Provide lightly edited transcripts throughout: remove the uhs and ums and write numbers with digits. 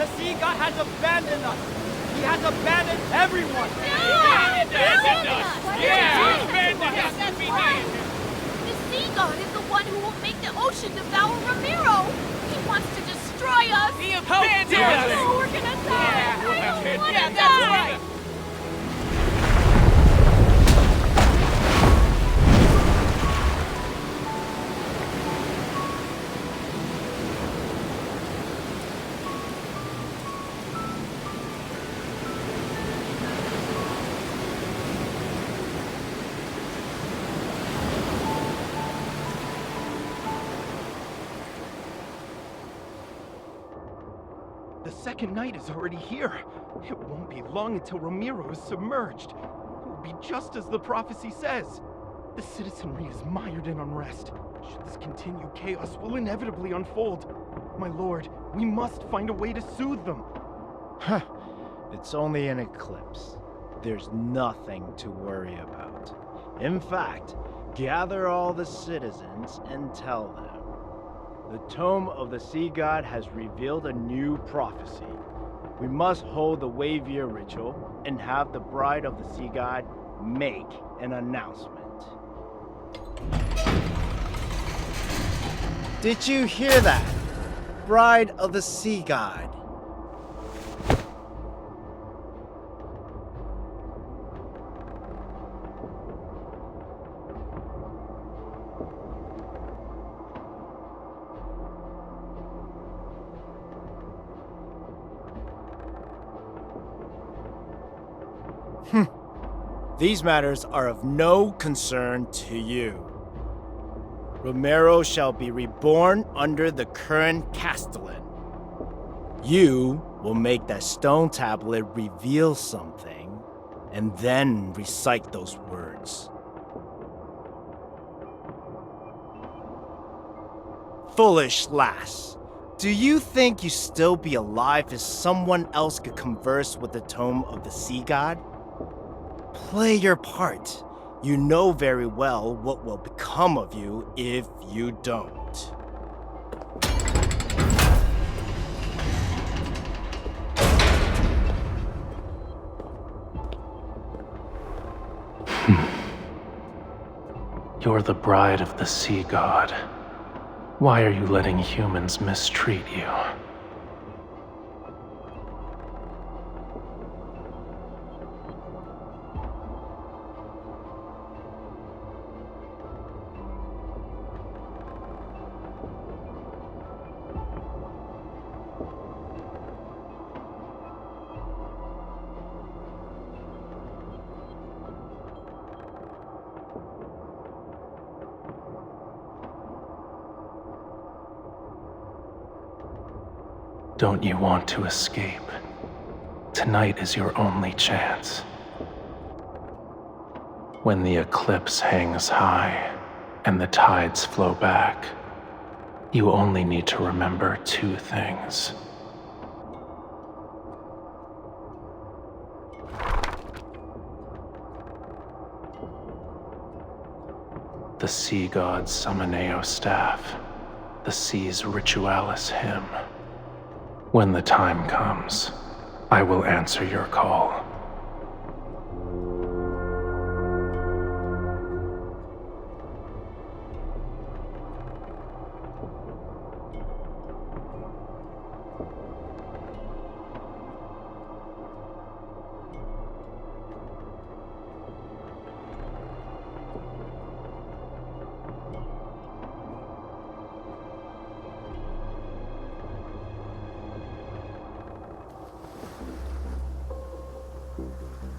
The sea god has abandoned us. He has abandoned everyone. Yeah, abandoned us. Yeah, abandoned us. that's right. The sea god is the one who will make the ocean devour Romirro. He wants to destroy us. He abandoned us. Oh, we're gonna die. I don't wanna die. That's right. The second night is already here. It won't be long until Romirro is submerged. It will be just as the prophecy says. The citizenry is mired in unrest. Should this continue, chaos will inevitably unfold. My lord, we must find a way to soothe them. Huh. It's only an eclipse. There's nothing to worry about. In fact, gather all the citizens and tell them. The Tome of the Sea God has revealed a new prophecy. We must hold the wave year ritual and have the Bride of the Sea God make an announcement. Did you hear that? Bride of the Sea God. These matters are of no concern to you. Romirro shall be reborn under the current Castellan. You will make that stone tablet reveal something, and then recite those words. Foolish lass, do you think you still be alive if someone else could converse with the Tome of the Sea God? Play your part. You know very well what will become of you if you don't. You're the bride of the sea god. Why are you letting humans mistreat you? Don't you want to escape? Tonight is your only chance. When the eclipse hangs high and the tides flow back, you only need to remember two things. The sea god's Summoneo staff, the sea's ritualis hymn. When the time comes, I will answer your call.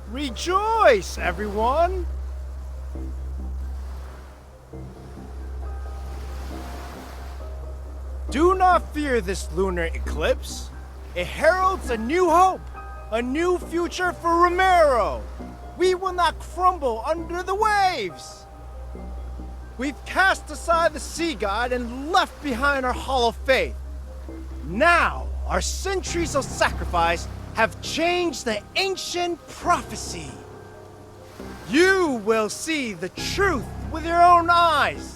Rejoice, everyone! Do not fear this lunar eclipse. It heralds a new hope, a new future for Romirro. We will not crumble under the waves. We've cast aside the sea god and left behind our hollow faith. Now, our centuries of sacrifice have changed the ancient prophecy. You will see the truth with your own eyes.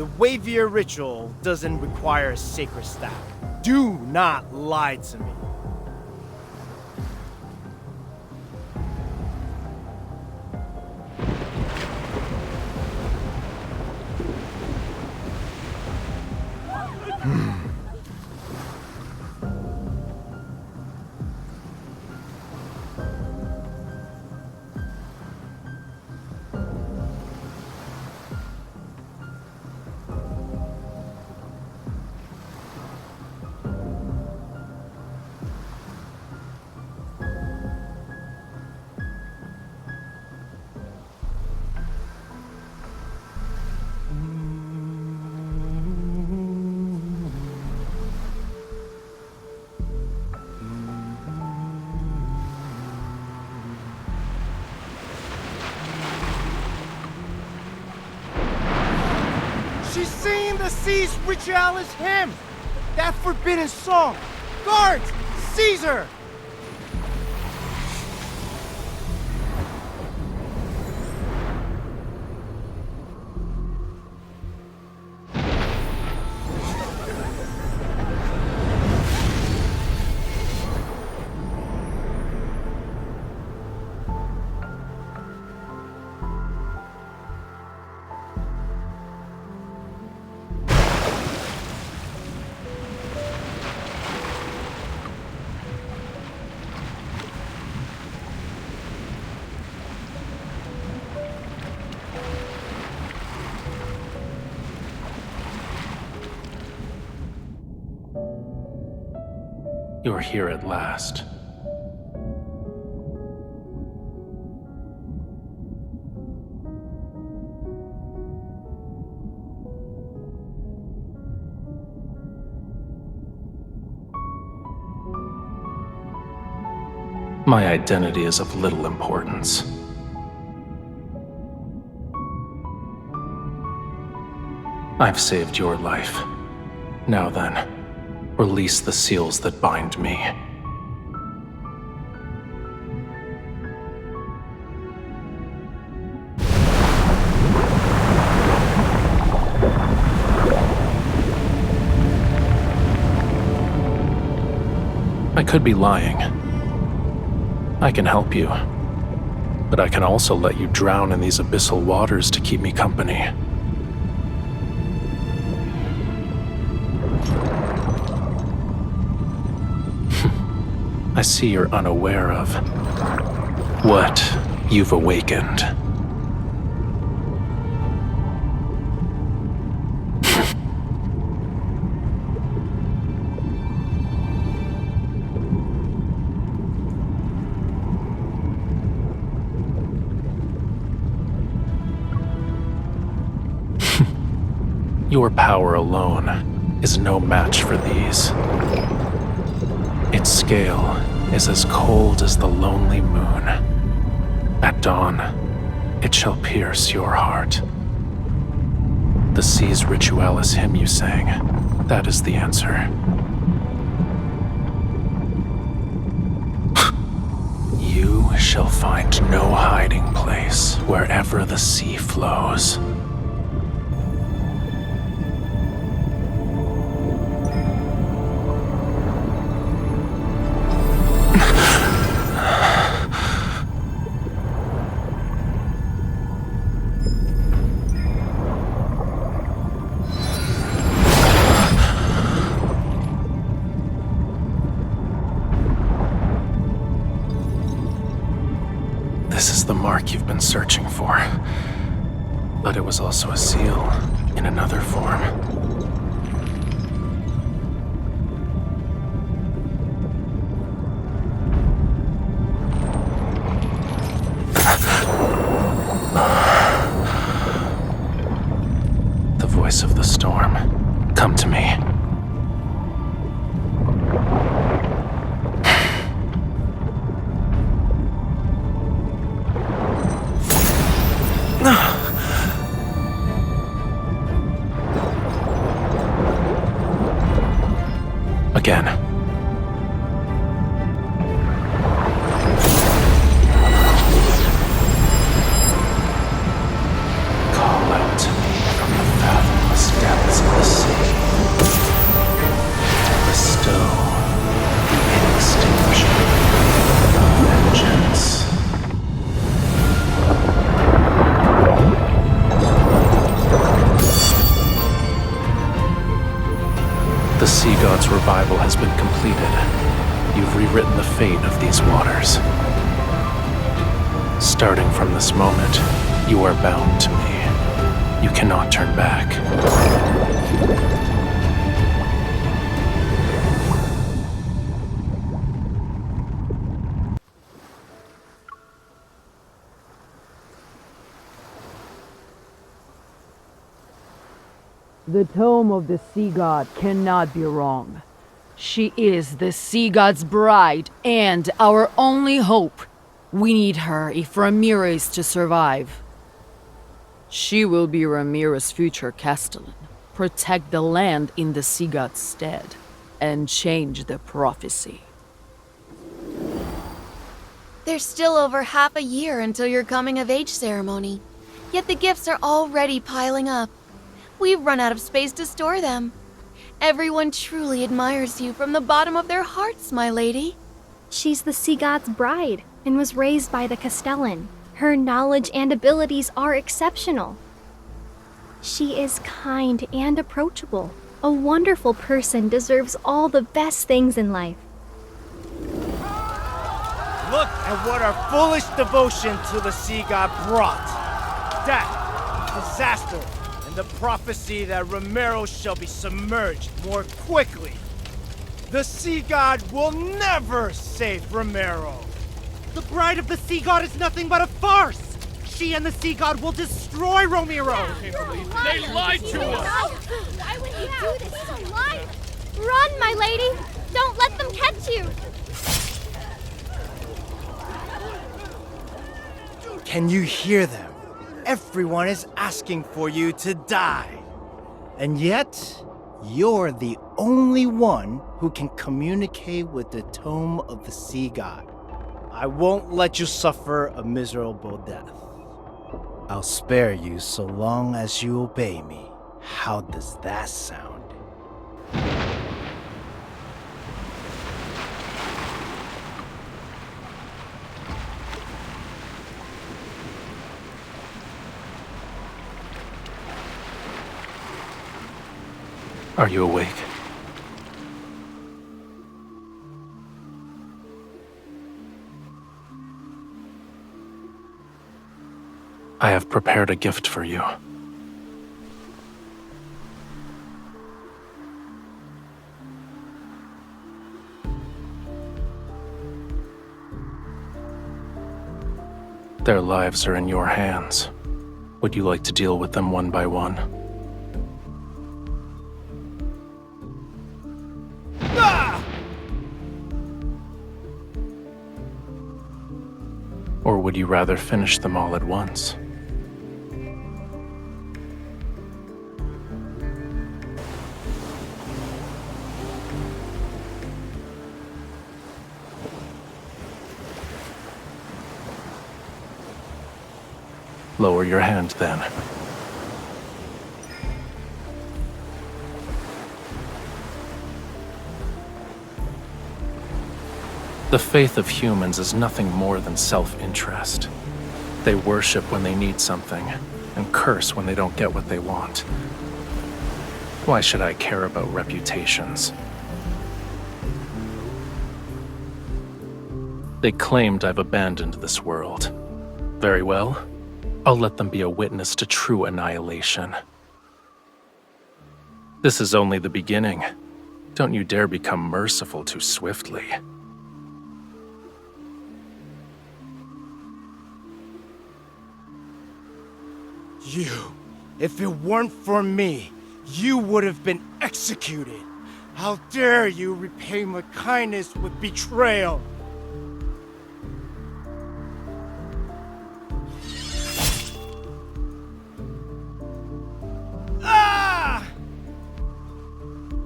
The Wavier ritual doesn't require a sacred staff. Do not lie to me. She's singing the Sea's Ritualis hymn! That forbidden song! Guards! Seize her! You're here at last. My identity is of little importance. I've saved your life. Now then, release the seals that bind me. I could be lying. I can help you, but I can also let you drown in these abyssal waters to keep me company. I see you're unaware of what you've awakened. Your power alone is no match for these. Its scale is as cold as the lonely moon. At dawn, it shall pierce your heart. The Sea's Ritualis hymn you sang, that is the answer. You shall find no hiding place wherever the sea flows. This is the mark you've been searching for. But it was also a seal in another form. The voice of the storm. Come to me. Again. Call out to me from the fathomless The sea god's revival has been completed. You've rewritten the fate of these waters. Starting from this moment, you are bound to me. You cannot turn back. The tome of the sea god cannot be wrong. She is the sea god's bride and our only hope. We need her if Romirro is to survive. She will be Romirro's future castellan, protect the land in the sea god's stead, and change the prophecy. There's still over half a year until your coming-of-age ceremony, yet the gifts are already piling up. We've run out of space to store them. Everyone truly admires you from the bottom of their hearts, my lady. She's the sea god's bride and was raised by the Castellan. Her knowledge and abilities are exceptional. She is kind and approachable. A wonderful person deserves all the best things in life. Look at what our foolish devotion to the sea god brought. Death, disaster, and the prophecy that Romirro shall be submerged more quickly. The sea god will never save Romirro. The bride of the sea god is nothing but a farce! She and the sea god will destroy Romirro! They lied to us! Why would you do this? He's a liar! Run, my lady! Don't let them catch you! Can you hear them? Everyone is asking for you to die. And yet, you're the only one who can communicate with the tome of the sea god. I won't let you suffer a miserable death. I'll spare you so long as you obey me. How does that sound? Are you awake? I have prepared a gift for you. Their lives are in your hands. Would you like to deal with them one by one? Or would you rather finish them all at once? Lower your hand, then. The faith of humans is nothing more than self-interest. They worship when they need something, and curse when they don't get what they want. Why should I care about reputations? They claimed I've abandoned this world. Very well. I'll let them be a witness to true annihilation. This is only the beginning. Don't you dare become merciful too swiftly. You, if it weren't for me, you would have been executed. How dare you repay my kindness with betrayal? Ah!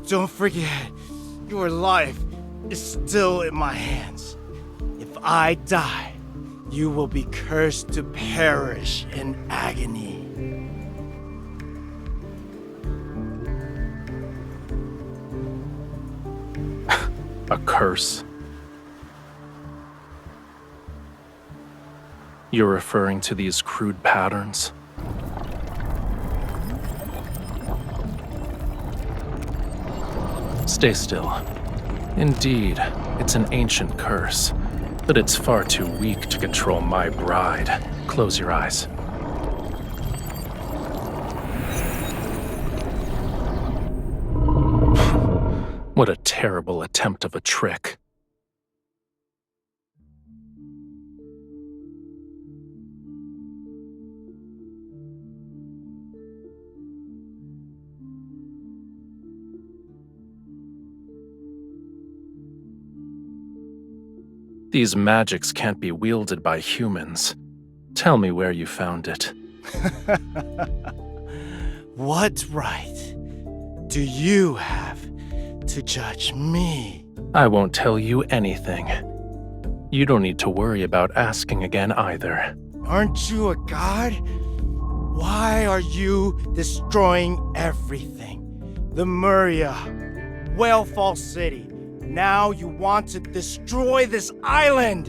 Don't forget, your life is still in my hands. If I die, you will be cursed to perish in agony. A curse? You're referring to these crude patterns? Stay still. Indeed, it's an ancient curse, but it's far too weak to control my bride. Close your eyes. What a terrible attempt of a trick. These magics can't be wielded by humans. Tell me where you found it. What right do you have to judge me? I won't tell you anything. You don't need to worry about asking again either. Aren't you a god? Why are you destroying everything? The Muria, Whalefall City. Now you want to destroy this island!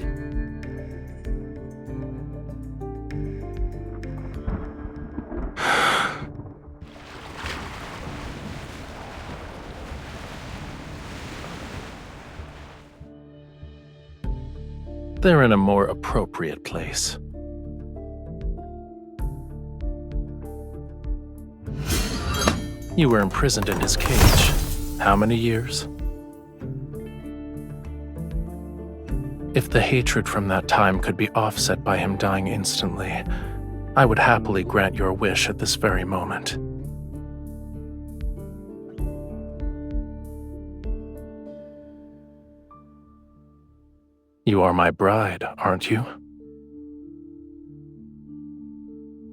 They're in a more appropriate place. You were imprisoned in his cage. How many years? If the hatred from that time could be offset by him dying instantly, I would happily grant your wish at this very moment. You are my bride, aren't you?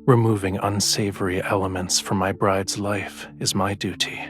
Removing unsavory elements from my bride's life is my duty.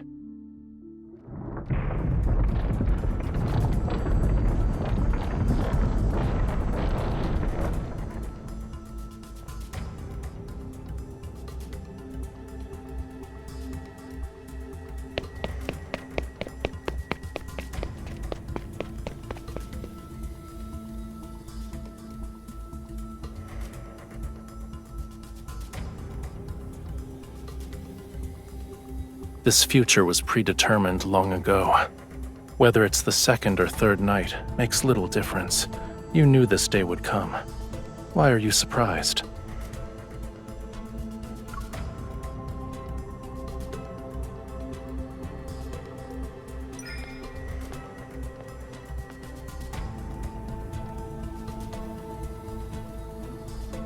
This future was predetermined long ago. Whether it's the second or third night makes little difference. You knew this day would come. Why are you surprised?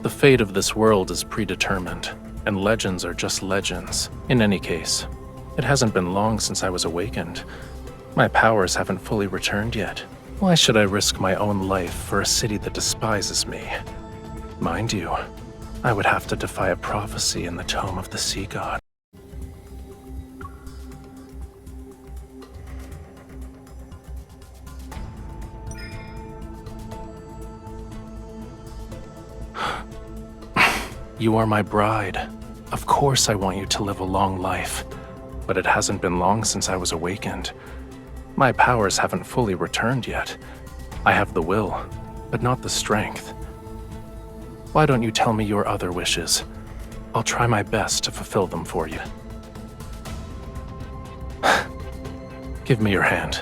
The fate of this world is predetermined, and legends are just legends. In any case, it hasn't been long since I was awakened. My powers haven't fully returned yet. Why should I risk my own life for a city that despises me? Mind you, I would have to defy a prophecy in the tome of the sea god. You are my bride. Of course I want you to live a long life. But it hasn't been long since I was awakened. My powers haven't fully returned yet. I have the will, but not the strength. Why don't you tell me your other wishes? I'll try my best to fulfill them for you. Give me your hand.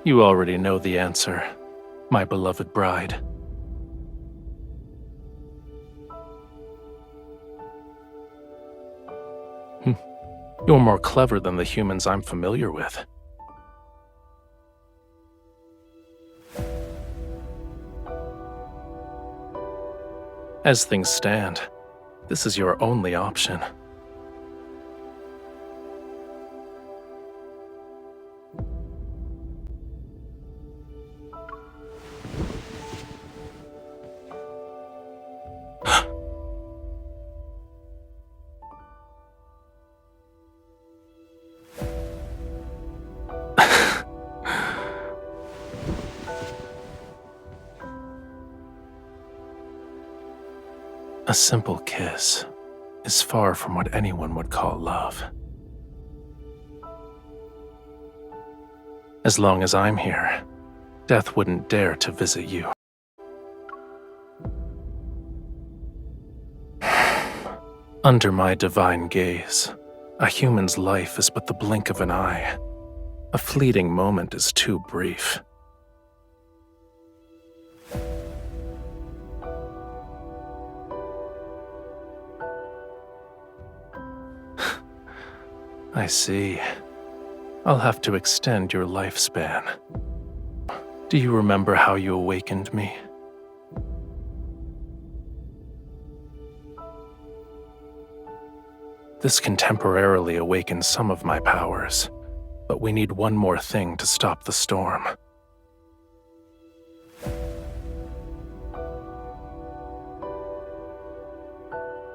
You already know the answer, my beloved bride. You're more clever than the humans I'm familiar with. As things stand, this is your only option. A simple kiss is far from what anyone would call love. As long as I'm here, death wouldn't dare to visit you. Under my divine gaze, a human's life is but the blink of an eye. A fleeting moment is too brief. I see. I'll have to extend your lifespan. Do you remember how you awakened me? This can temporarily awaken some of my powers, but we need one more thing to stop the storm.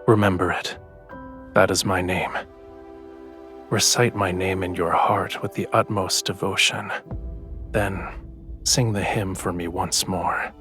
Remember it. That is my name. Recite my name in your heart with the utmost devotion. Then, sing the hymn for me once more.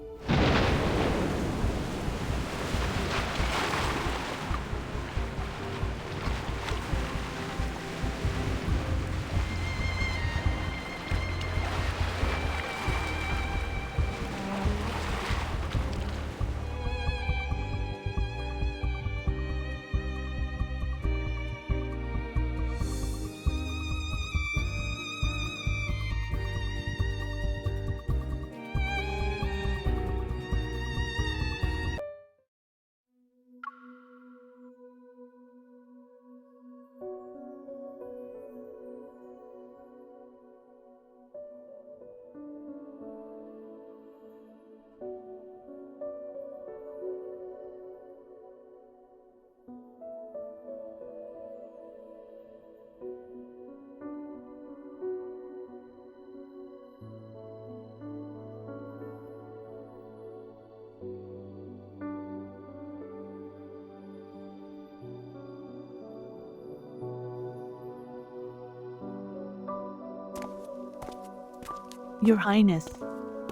Your Highness,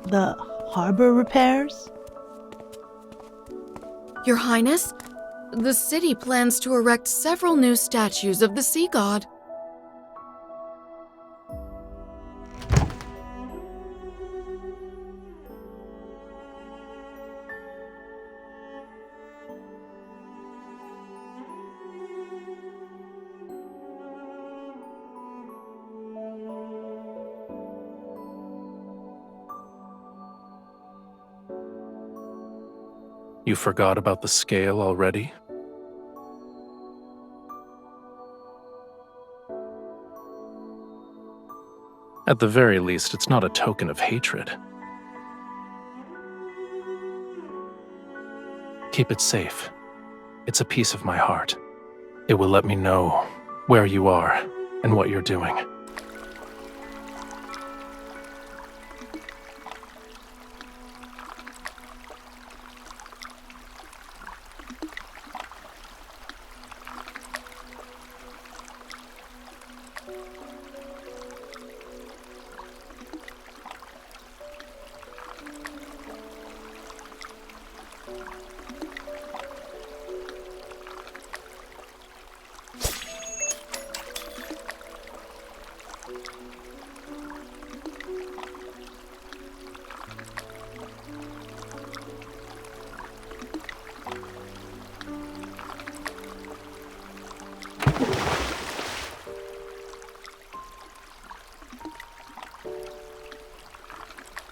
the harbor repairs? Your Highness, the city plans to erect several new statues of the sea god. You forgot about the scale already? At the very least, it's not a token of hatred. Keep it safe. It's a piece of my heart. It will let me know where you are and what you're doing.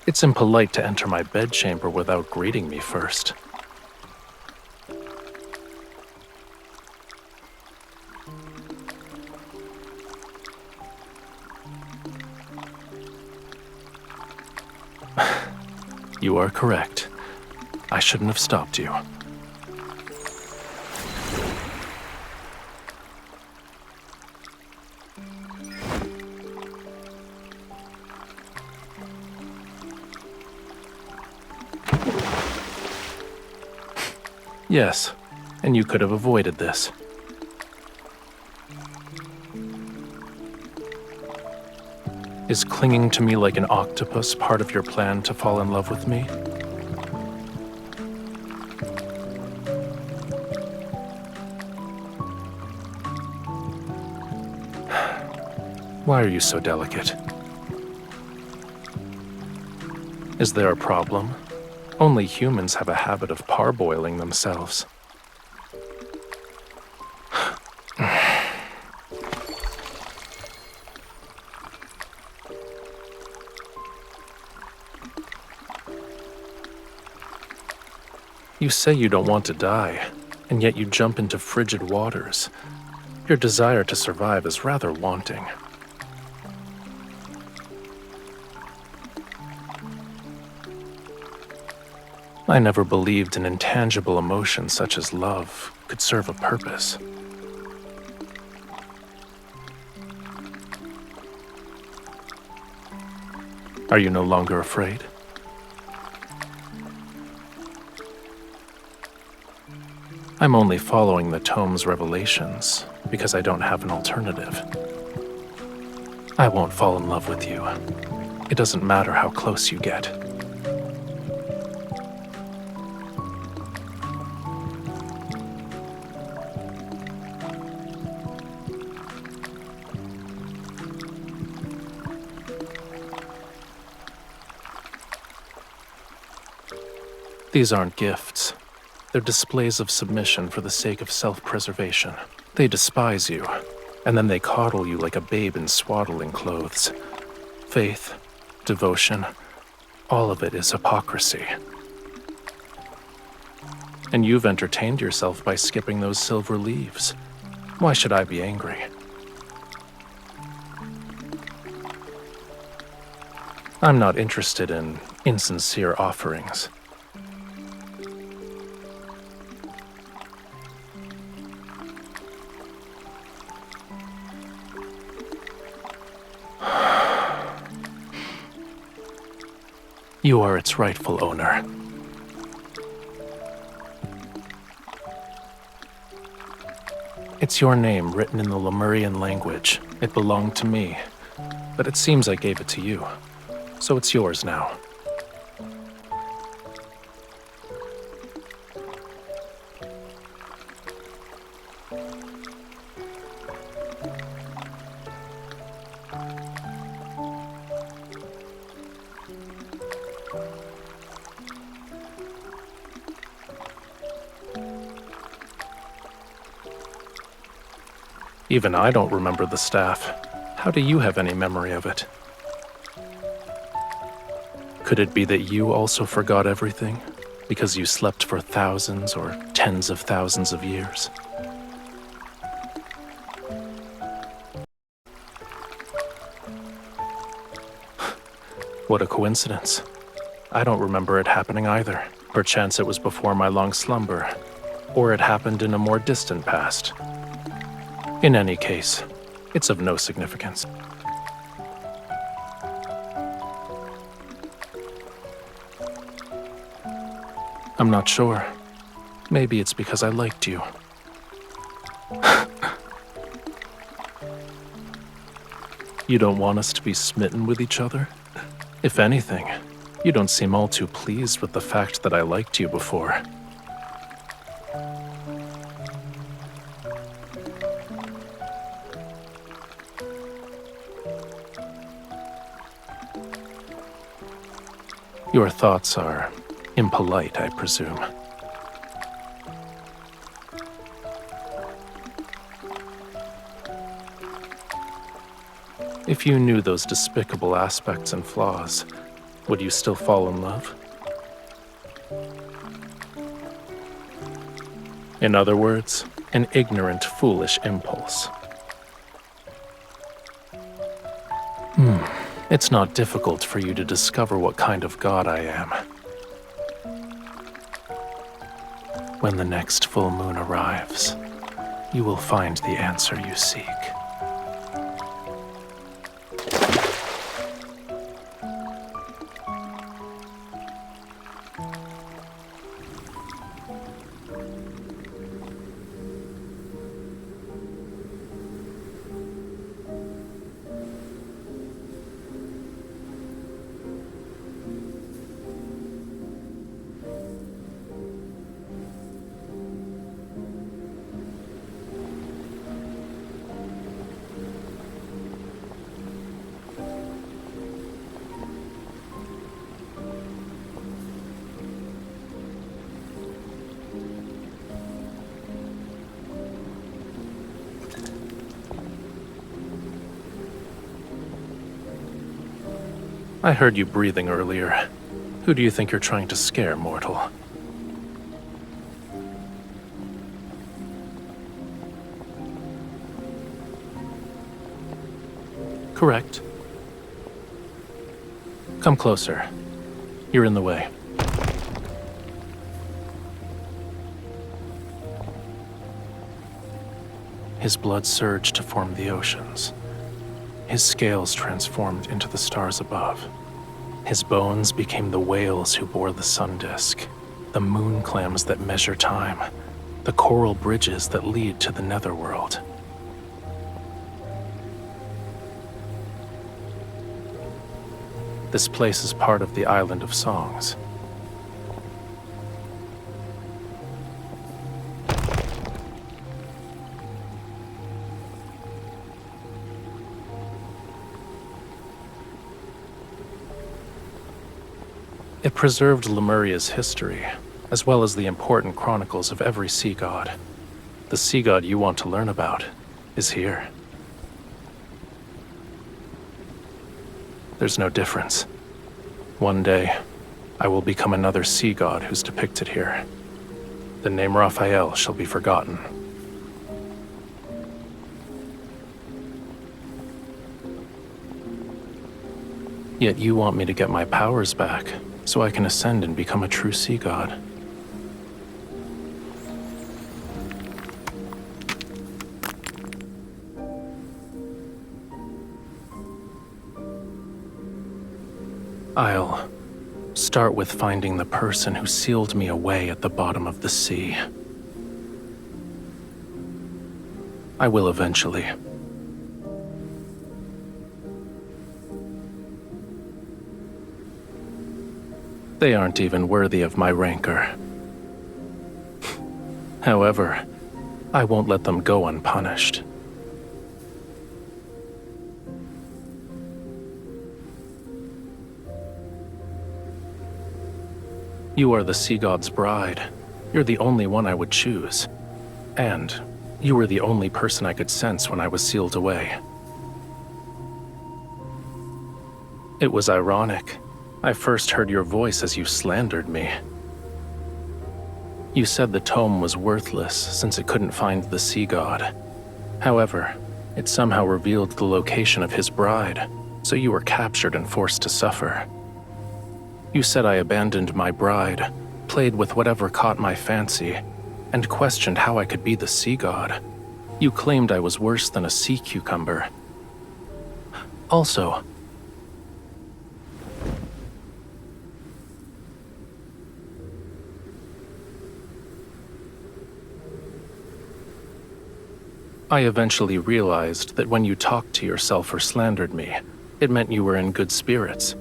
It's impolite to enter my bedchamber without greeting me first. You are correct. I shouldn't have stopped you. Yes, and you could have avoided this. Is clinging to me like an octopus part of your plan to fall in love with me? Why are you so delicate? Is there a problem? Only humans have a habit of parboiling themselves. You say you don't want to die, and yet you jump into frigid waters. Your desire to survive is rather wanting. I never believed an intangible emotion such as love could serve a purpose. Are you no longer afraid? I'm only following the tome's revelations because I don't have an alternative. I won't fall in love with you. It doesn't matter how close you get. These aren't gifts. They're displays of submission for the sake of self-preservation. They despise you, and then they coddle you like a babe in swaddling clothes. Faith, devotion, all of it is hypocrisy. And you've entertained yourself by skipping those silver leaves. Why should I be angry? I'm not interested in insincere offerings. You are its rightful owner. It's your name written in the Lemurian language. It belonged to me, but it seems I gave it to you, so it's yours now. Even I don't remember the staff. How do you have any memory of it? Could it be that you also forgot everything because you slept for thousands or tens of thousands of years? What a coincidence. I don't remember it happening either. Perchance it was before my long slumber, or it happened in a more distant past. In any case, it's of no significance. I'm not sure. Maybe it's because I liked you. You don't want us to be smitten with each other? If anything, you don't seem all too pleased with the fact that I liked you before. Your thoughts are impolite, I presume. If you knew those despicable aspects and flaws, would you still fall in love? In other words, an ignorant, foolish impulse. It's not difficult for you to discover what kind of god I am. When the next full moon arrives, you will find the answer you seek. I heard you breathing earlier. Who do you think you're trying to scare, mortal? Correct. Come closer. You're in the way. His blood surged to form the oceans. His scales transformed into the stars above. His bones became the whales who bore the sun disk, the moon clams that measure time, the coral bridges that lead to the netherworld. This place is part of the Island of Songs. It preserved Lemuria's history, as well as the important chronicles of every sea god. The sea god you want to learn about is here. There's no difference. One day, I will become another sea god who's depicted here. The name Rafayel shall be forgotten. Yet you want me to get my powers back, so I can ascend and become a true sea god. I'll start with finding the person who sealed me away at the bottom of the sea. I will eventually. They aren't even worthy of my rancor. However, I won't let them go unpunished. You are the sea god's bride. You're the only one I would choose. And you were the only person I could sense when I was sealed away. It was ironic. I first heard your voice as you slandered me. You said the tome was worthless since it couldn't find the sea god. However, it somehow revealed the location of his bride, so you were captured and forced to suffer. You said I abandoned my bride, played with whatever caught my fancy, and questioned how I could be the sea god. You claimed I was worse than a sea cucumber. Also, I eventually realized that when you talked to yourself or slandered me, it meant you were in good spirits.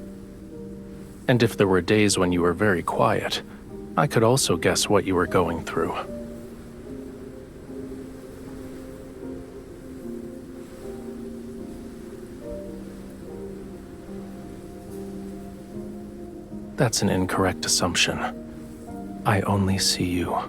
And if there were days when you were very quiet, I could also guess what you were going through. That's an incorrect assumption. I only see you.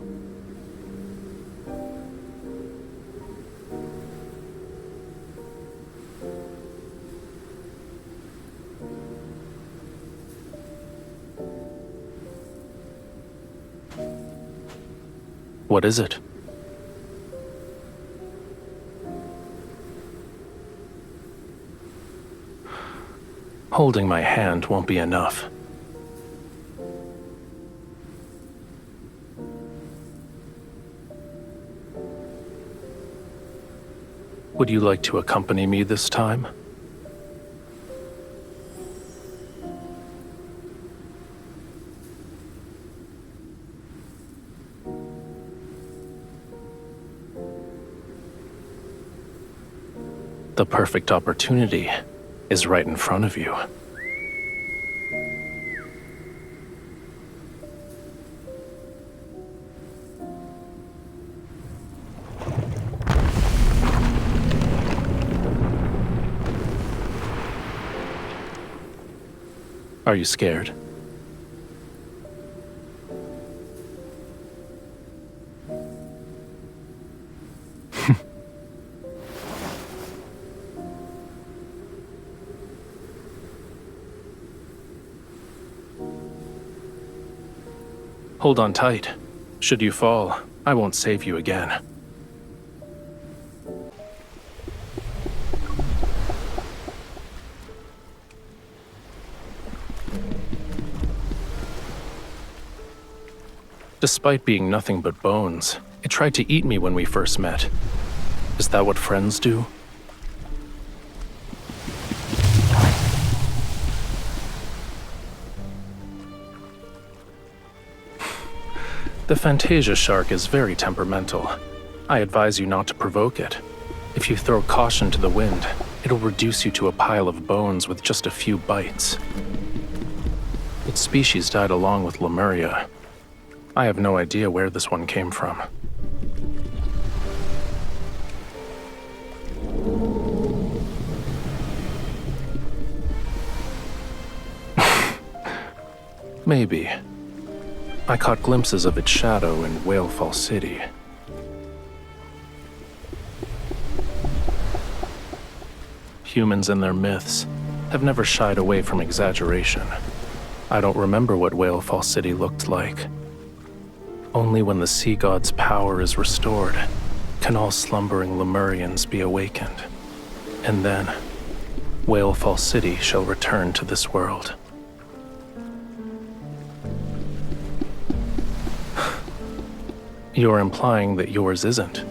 What is it? Holding my hand won't be enough. Would you like to accompany me this time? The perfect opportunity is right in front of you. Are you scared? Hold on tight. Should you fall, I won't save you again. Despite being nothing but bones, it tried to eat me when we first met. Is that what friends do? The Fantasia shark is very temperamental. I advise you not to provoke it. If you throw caution to the wind, it'll reduce you to a pile of bones with just a few bites. Its species died along with Lemuria. I have no idea where this one came from. Maybe. I caught glimpses of its shadow in Whalefall City. Humans and their myths have never shied away from exaggeration. I don't remember what Whalefall City looked like. Only when the sea god's power is restored can all slumbering Lemurians be awakened. And then, Whalefall City shall return to this world. You're implying that yours isn't.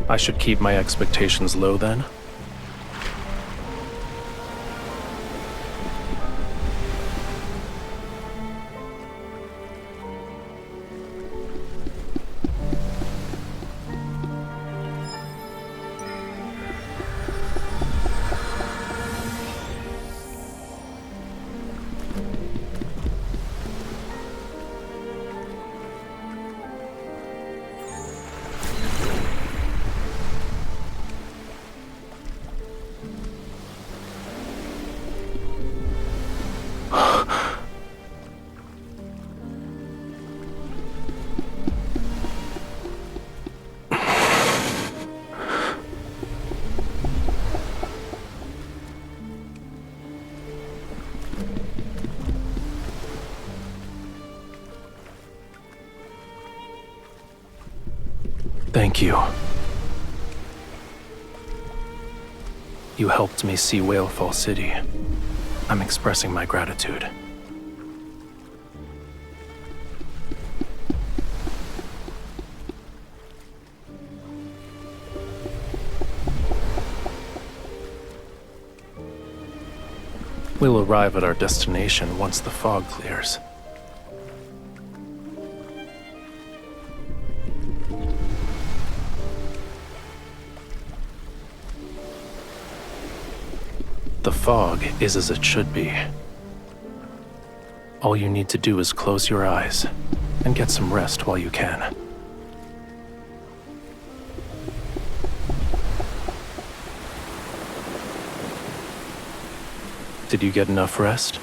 I should keep my expectations low then? Thank you. You helped me see Whalefall City. I'm expressing my gratitude. We'll arrive at our destination once the fog clears. The fog is as it should be. All you need to do is close your eyes and get some rest while you can. Did you get enough rest?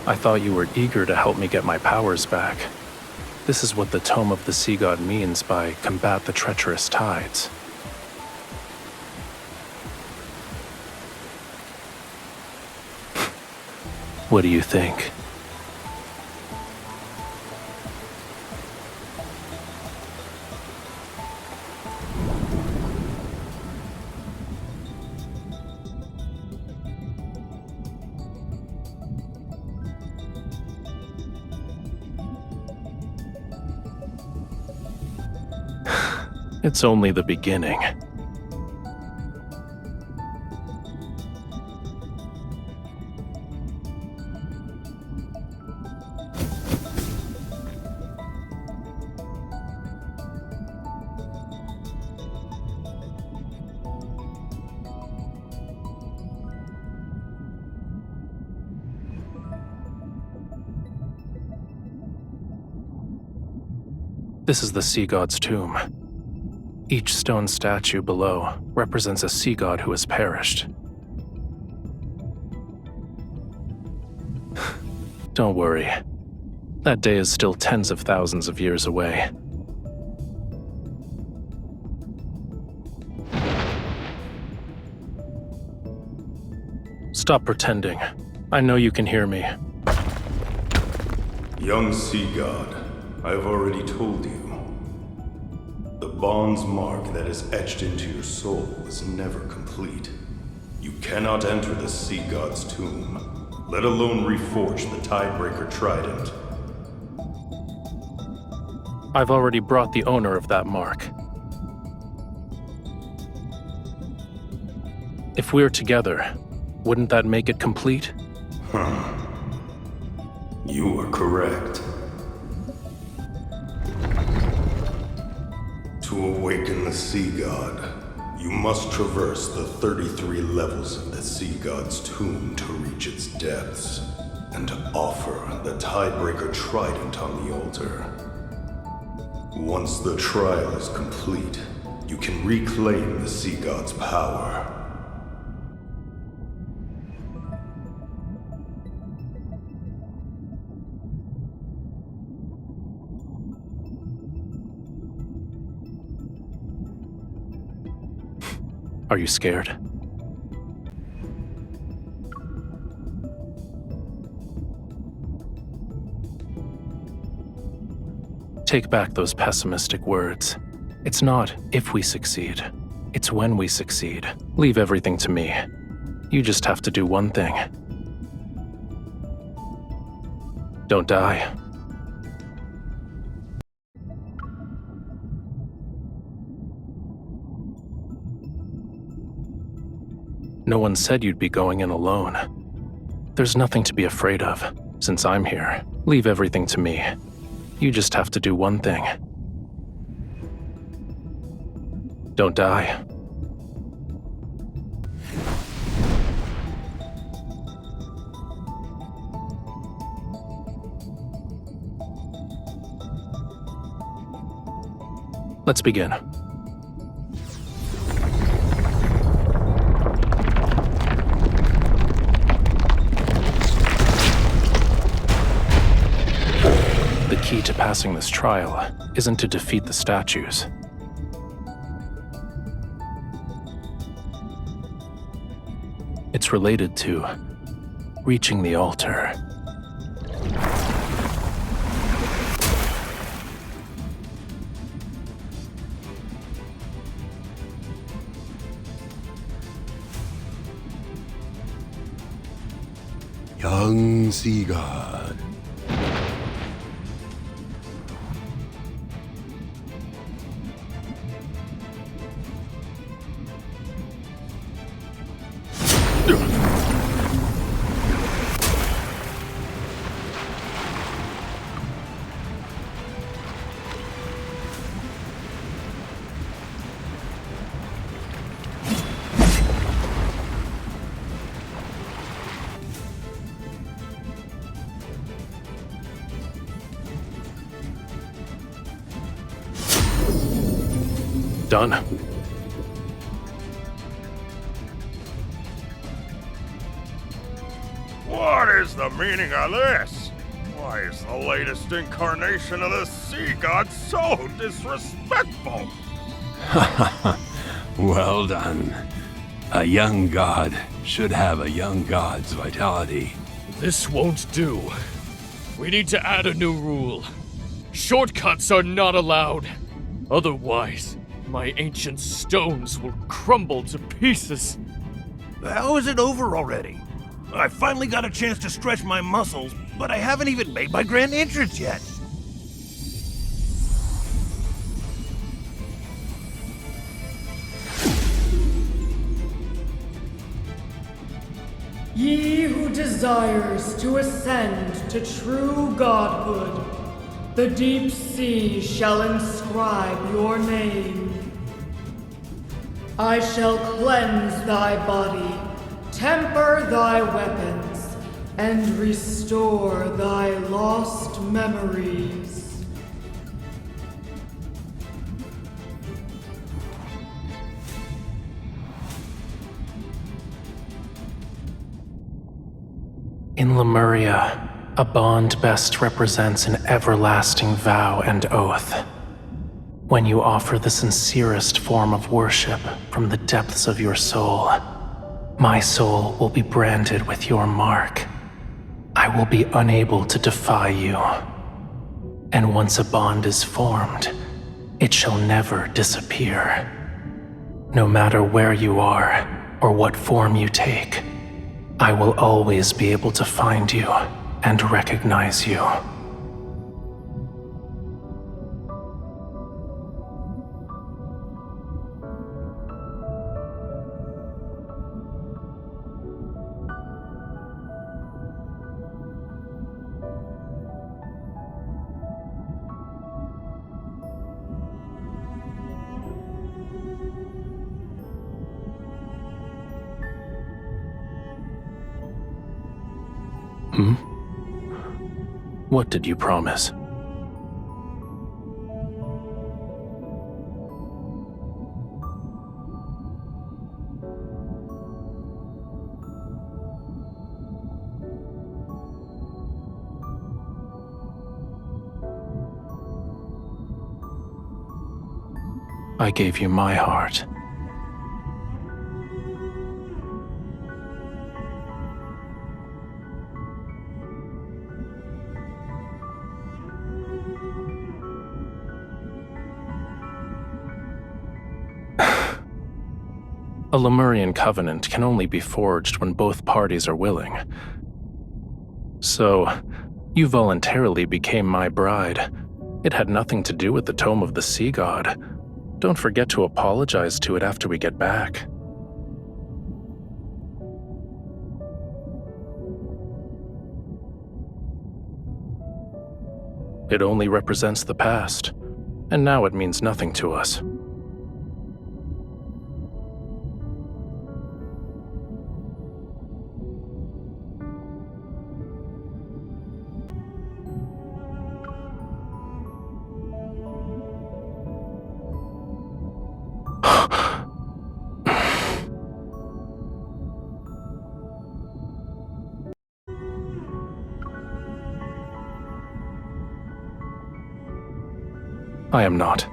I thought you were eager to help me get my powers back. This is what the Tome of the Sea God means by combat the treacherous tides. What do you think? It's only the beginning. This is the sea god's tomb. Each stone statue below represents a sea god who has perished. Don't worry. That day is still tens of thousands of years away. Stop pretending. I know you can hear me. Young sea god, I have already told you. The bond's mark that is etched into your soul is never complete. You cannot enter the sea god's tomb, let alone reforge the Tiebreaker Trident. I've already brought the owner of that mark. If we're together, wouldn't that make it complete? You are correct. To awaken the Sea God, you must traverse the 33 levels of the Sea God's tomb to reach its depths, and offer the Tiebreaker Trident on the altar. Once the trial is complete, you can reclaim the Sea God's power. Are you scared? Take back those pessimistic words. It's not if we succeed, it's when we succeed. Leave everything to me. You just have to do one thing. Don't die. No one said you'd be going in alone. There's nothing to be afraid of, since I'm here. Leave everything to me. You just have to do one thing. Don't die. Let's begin. The key to passing this trial isn't to defeat the statues. It's related to reaching the altar. Young Sea God. Done. What is the meaning of this? Why is the latest incarnation of the Sea God so disrespectful? Well done. A young god should have a young god's vitality. This won't do. We need to add a new rule. Shortcuts are not allowed. Otherwise, my ancient stones will crumble to pieces. How is it over already? I finally got a chance to stretch my muscles, but I haven't even made my grand entrance yet. Ye who desires to ascend to true godhood, the deep sea shall inscribe your name. I shall cleanse thy body, temper thy weapons, and restore thy lost memories. In Lemuria, a bond best represents an everlasting vow and oath. When you offer the sincerest form of worship from the depths of your soul, my soul will be branded with your mark. I will be unable to defy you. And once a bond is formed, it shall never disappear. No matter where you are or what form you take, I will always be able to find you and recognize you. What did you promise? I gave you my heart. A Lemurian covenant can only be forged when both parties are willing. So, you voluntarily became my bride. It had nothing to do with the Tome of the Sea God. Don't forget to apologize to it after we get back. It only represents the past, and now it means nothing to us. I am not.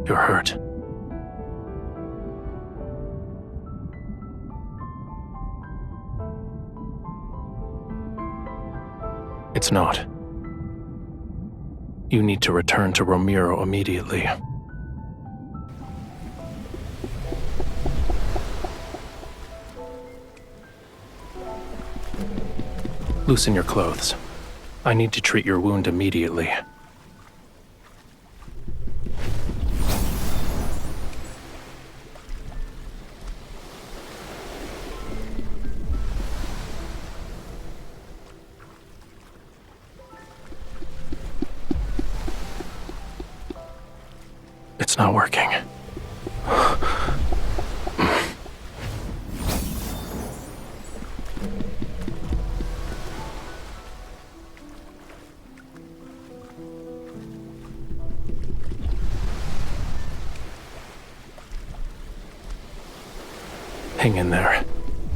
You're hurt. It's not. You need to return to Romirro immediately. Loosen your clothes. I need to treat your wound immediately. It's not working. Hang in there.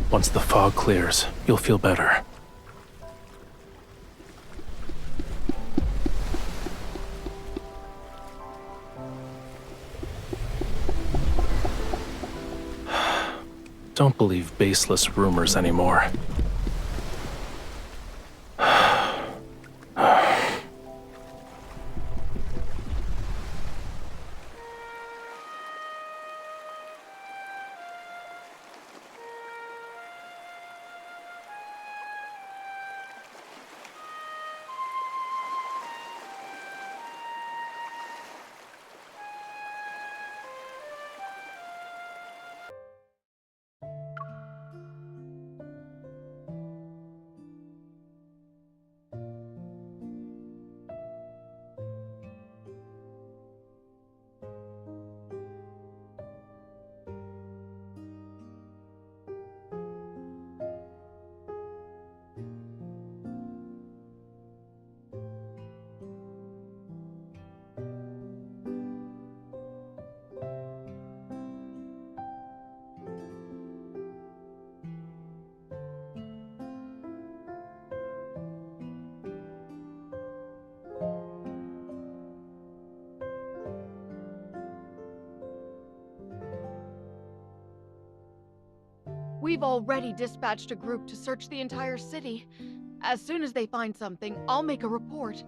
Once the fog clears, you'll feel better. Don't believe baseless rumors anymore. We've already dispatched a group to search the entire city. As soon as they find something, I'll make a report.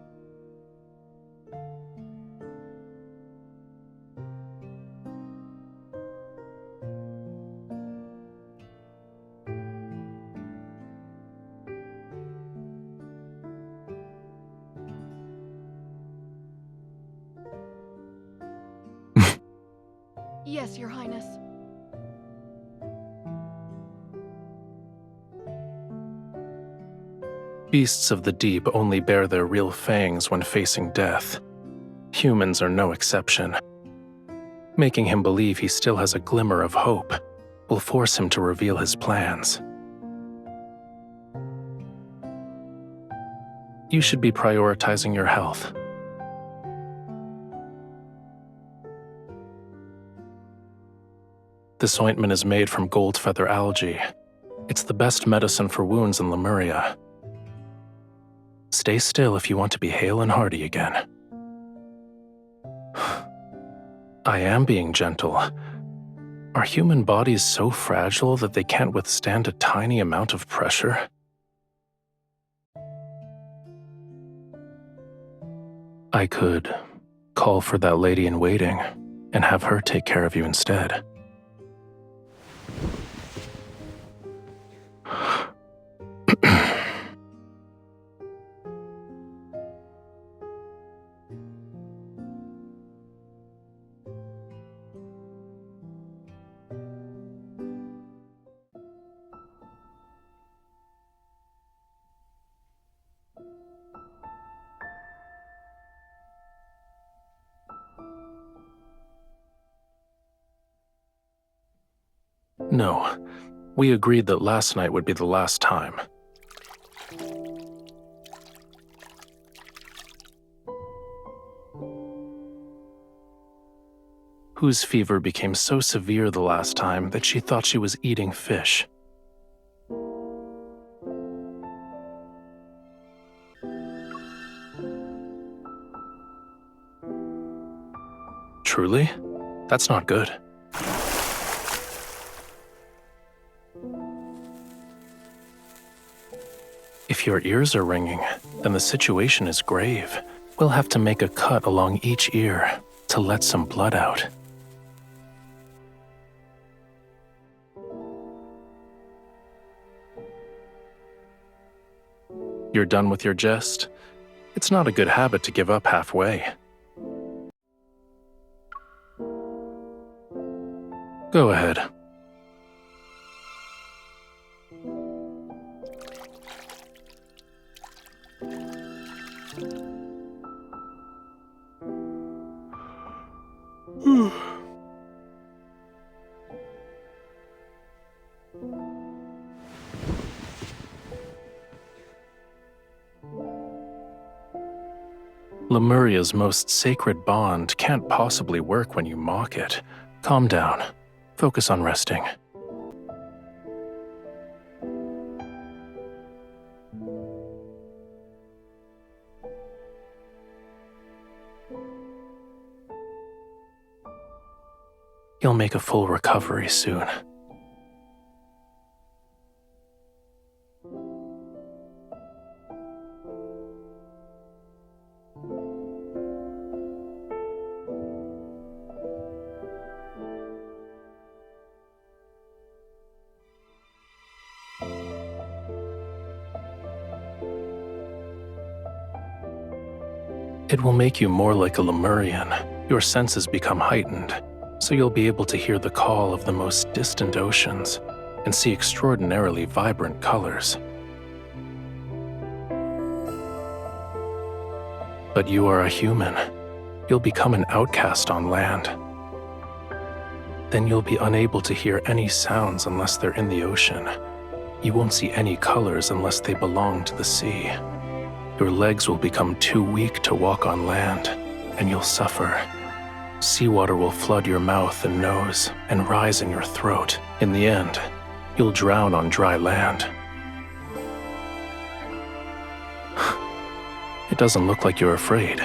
Yes, Your Highness. Beasts of the deep only bare their real fangs when facing death. Humans are no exception. Making him believe he still has a glimmer of hope will force him to reveal his plans. You should be prioritizing your health. This ointment is made from gold feather algae. It's the best medicine for wounds in Lemuria. Stay still if you want to be hale and hearty again. I am being gentle. Are human bodies so fragile that they can't withstand a tiny amount of pressure? I could call for that lady in waiting and have her take care of you instead. No, we agreed that last night would be the last time. Whose fever became so severe the last time that she thought she was eating fish. Truly? That's not good. If your ears are ringing, then the situation is grave. We'll have to make a cut along each ear to let some blood out. You're done with your jest? It's not a good habit to give up halfway. Go ahead. Lemuria's most sacred bond can't possibly work when you mock it. Calm down. Focus on resting. You'll make a full recovery soon. It will make you more like a Lemurian. Your senses become heightened, so you'll be able to hear the call of the most distant oceans and see extraordinarily vibrant colors. But you are a human. You'll become an outcast on land. Then you'll be unable to hear any sounds unless they're in the ocean. You won't see any colors unless they belong to the sea. Your legs will become too weak to walk on land, and you'll suffer. Seawater will flood your mouth and nose and rise in your throat. In the end, you'll drown on dry land. It doesn't look like you're afraid.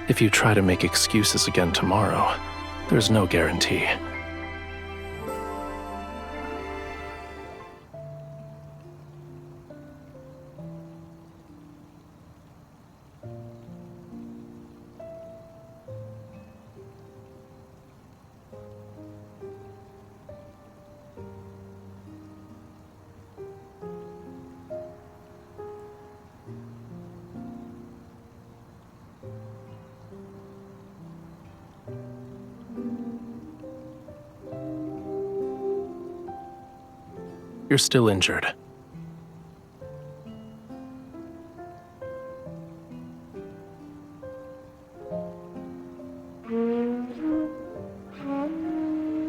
If you try to make excuses again tomorrow, there's no guarantee. You're still injured.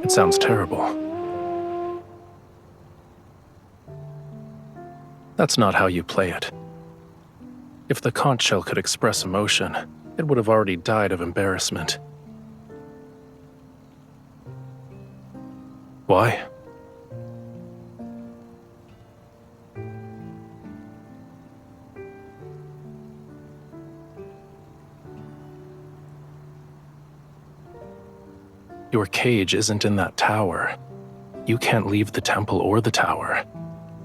It sounds terrible. That's not how you play it. If the conch shell could express emotion, it would have already died of embarrassment. Why? Your cage isn't in that tower. You can't leave the temple or the tower.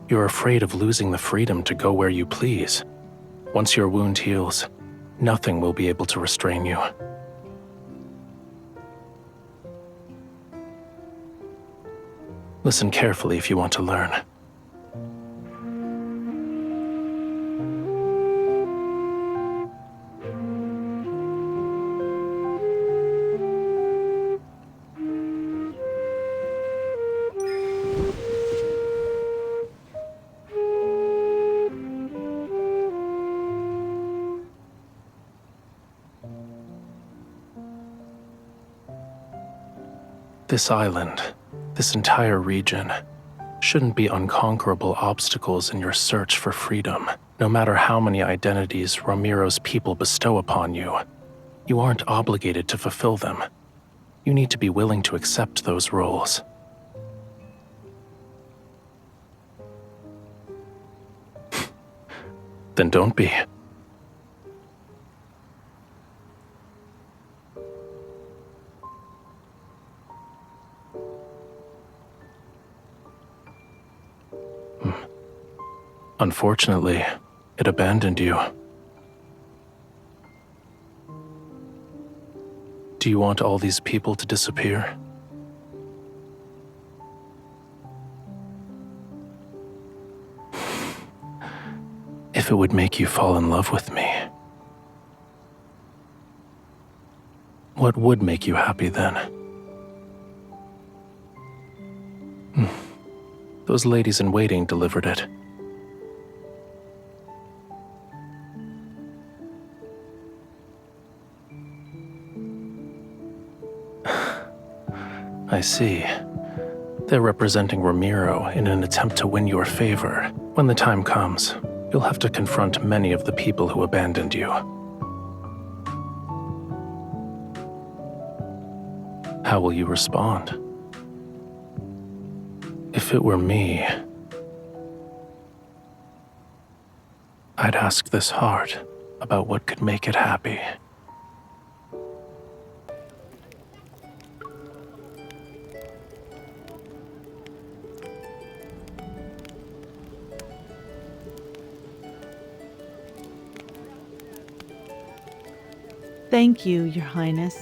You're afraid of losing the freedom to go where you please. Once your wound heals, nothing will be able to restrain you. Listen carefully if you want to learn. This island, this entire region, shouldn't be unconquerable obstacles in your search for freedom. No matter how many identities Romirro's people bestow upon you, you aren't obligated to fulfill them. You need to be willing to accept those roles. Then don't be. Unfortunately, it abandoned you. Do you want all these people to disappear? If it would make you fall in love with me, what would make you happy then? Those ladies in waiting delivered it. I see. They're representing Romirro in an attempt to win your favor. When the time comes, you'll have to confront many of the people who abandoned you. How will you respond? If it were me, I'd ask this heart about what could make it happy. Thank you, Your Highness.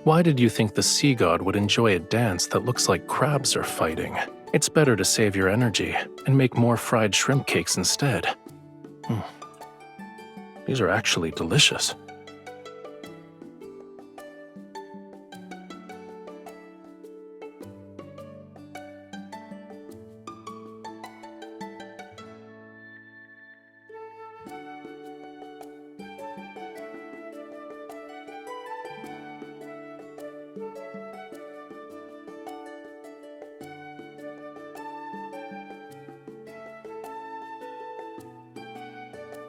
Why did you think the sea god would enjoy a dance that looks like crabs are fighting? It's better to save your energy and make more fried shrimp cakes instead. These are actually delicious.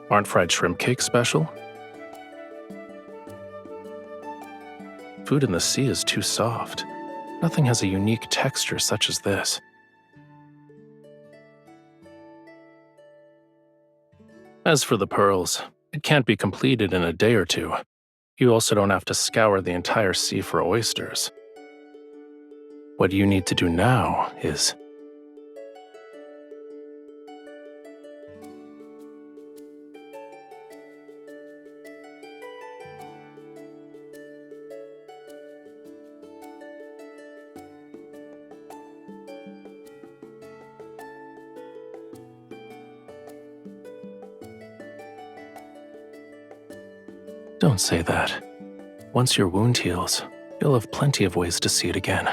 Aren't fried shrimp cakes special? Food in the sea is too soft. Nothing has a unique texture such as this. As for the pearls, it can't be completed in a day or two. You also don't have to scour the entire sea for oysters. What you need to do now is... Don't say that. Once your wound heals, you'll have plenty of ways to see it again.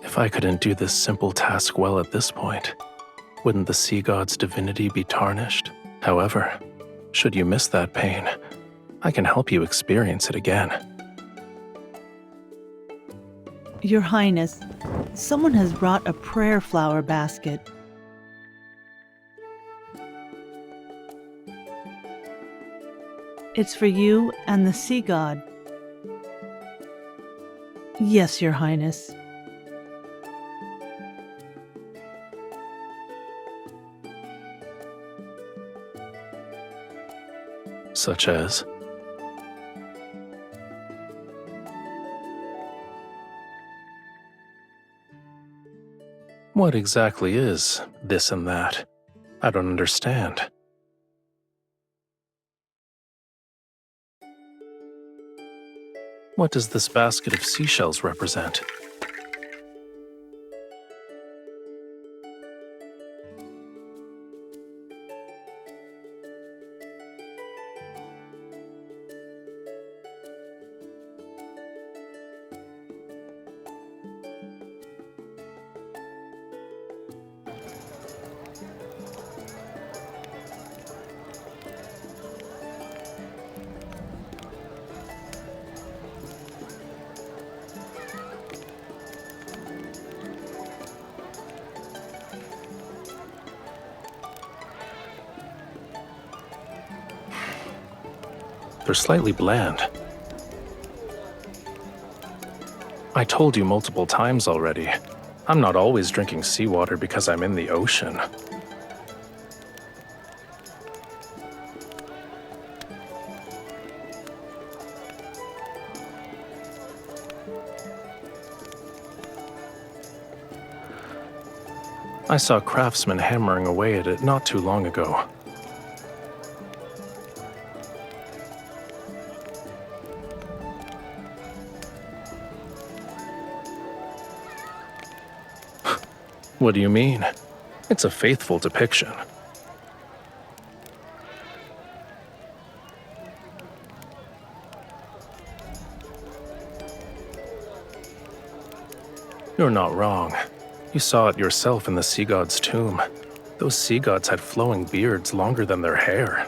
If I couldn't do this simple task well at this point, wouldn't the sea god's divinity be tarnished? However, should you miss that pain, I can help you experience it again. Your Highness, someone has brought a prayer flower basket. It's for you and the sea god. Yes, Your Highness. Such as? What exactly is this and that? I don't understand. What does this basket of seashells represent? They're slightly bland. I told you multiple times already. I'm not always drinking seawater because I'm in the ocean. I saw craftsmen hammering away at it not too long ago. What do you mean? It's a faithful depiction. You're not wrong. You saw it yourself in the sea god's tomb. Those sea gods had flowing beards longer than their hair.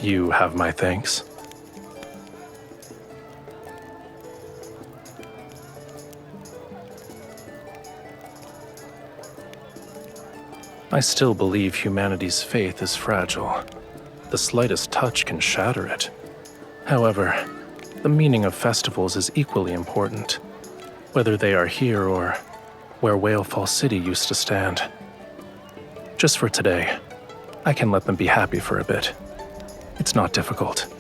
You have my thanks. I still believe humanity's faith is fragile. The slightest touch can shatter it. However, the meaning of festivals is equally important, whether they are here or where Whalefall City used to stand. Just for today, I can let them be happy for a bit. It's not difficult.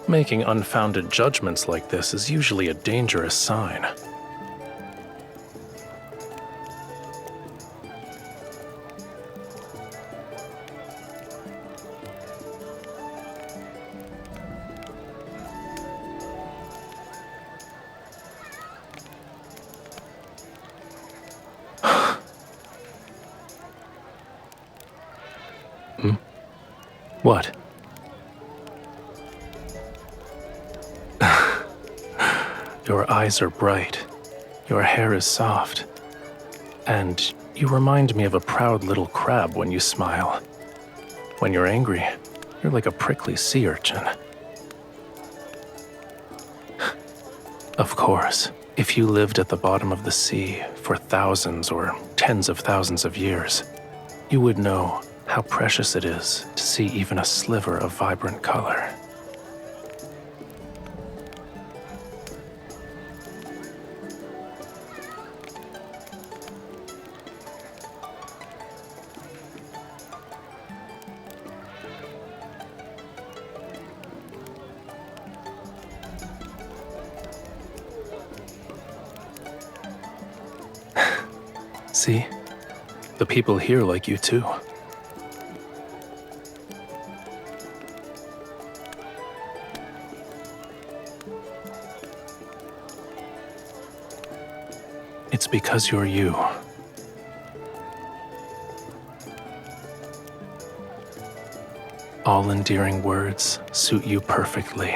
Making unfounded judgments like this is usually a dangerous sign. What? Your eyes are bright. Your hair is soft, and you remind me of a proud little crab when you smile. When you're angry, you're like a prickly sea urchin. Of course, if you lived at the bottom of the sea for thousands or tens of thousands of years, you would know how precious it is to see even a sliver of vibrant color. See? The people here like you too. It's because you're you. All endearing words suit you perfectly.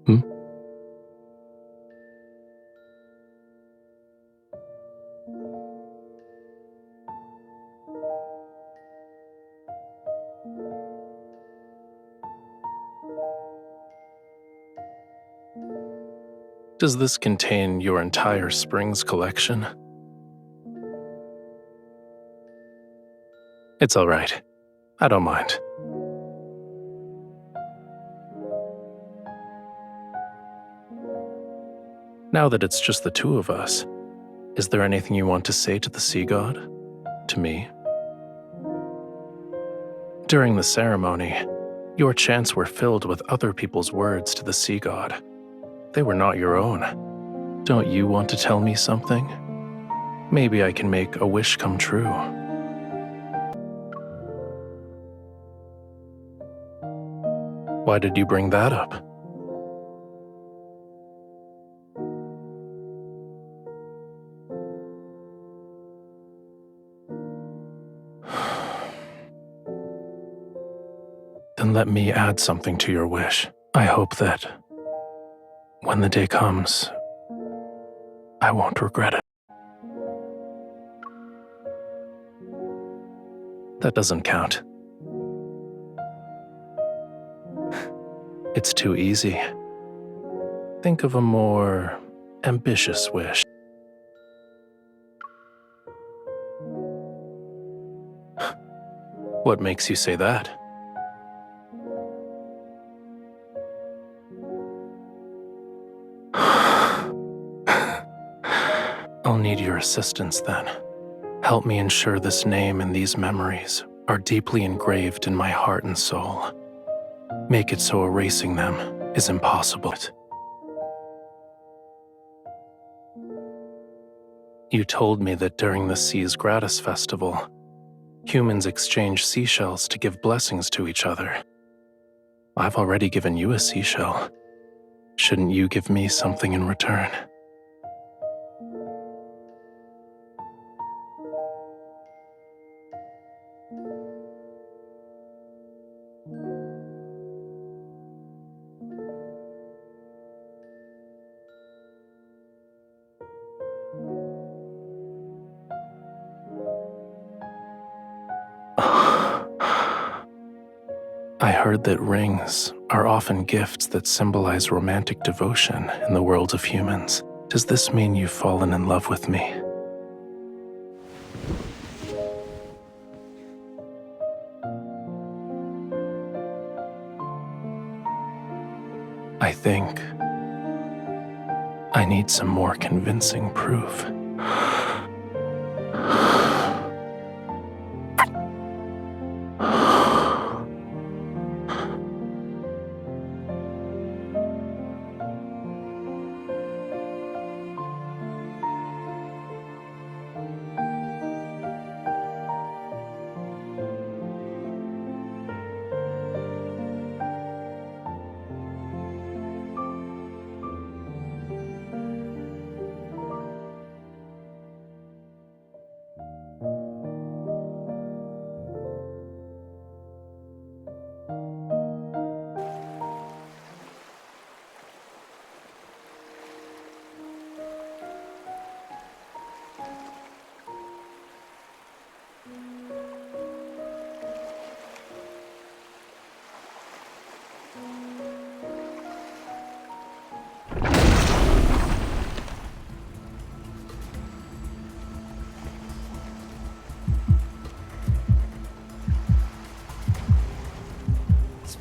Hmm? Does this contain your entire Springs collection? It's all right. I don't mind. Now that it's just the two of us, is there anything you want to say to the sea god? To me? During the ceremony, your chants were filled with other people's words to the sea god. They were not your own. Don't you want to tell me something? Maybe I can make a wish come true. Why did you bring that up? Then let me add something to your wish. I hope that when the day comes, I won't regret it. That doesn't count. It's too easy. Think of a more ambitious wish. What makes you say that? I'll need your assistance then. Help me ensure this name and these memories are deeply engraved in my heart and soul. Make it so erasing them is impossible. You told me that during the Seas Gratis Festival, humans exchange seashells to give blessings to each other. I've already given you a seashell. Shouldn't you give me something in return? I heard that rings are often gifts that symbolize romantic devotion in the world of humans. Does this mean you've fallen in love with me? I think I need some more convincing proof.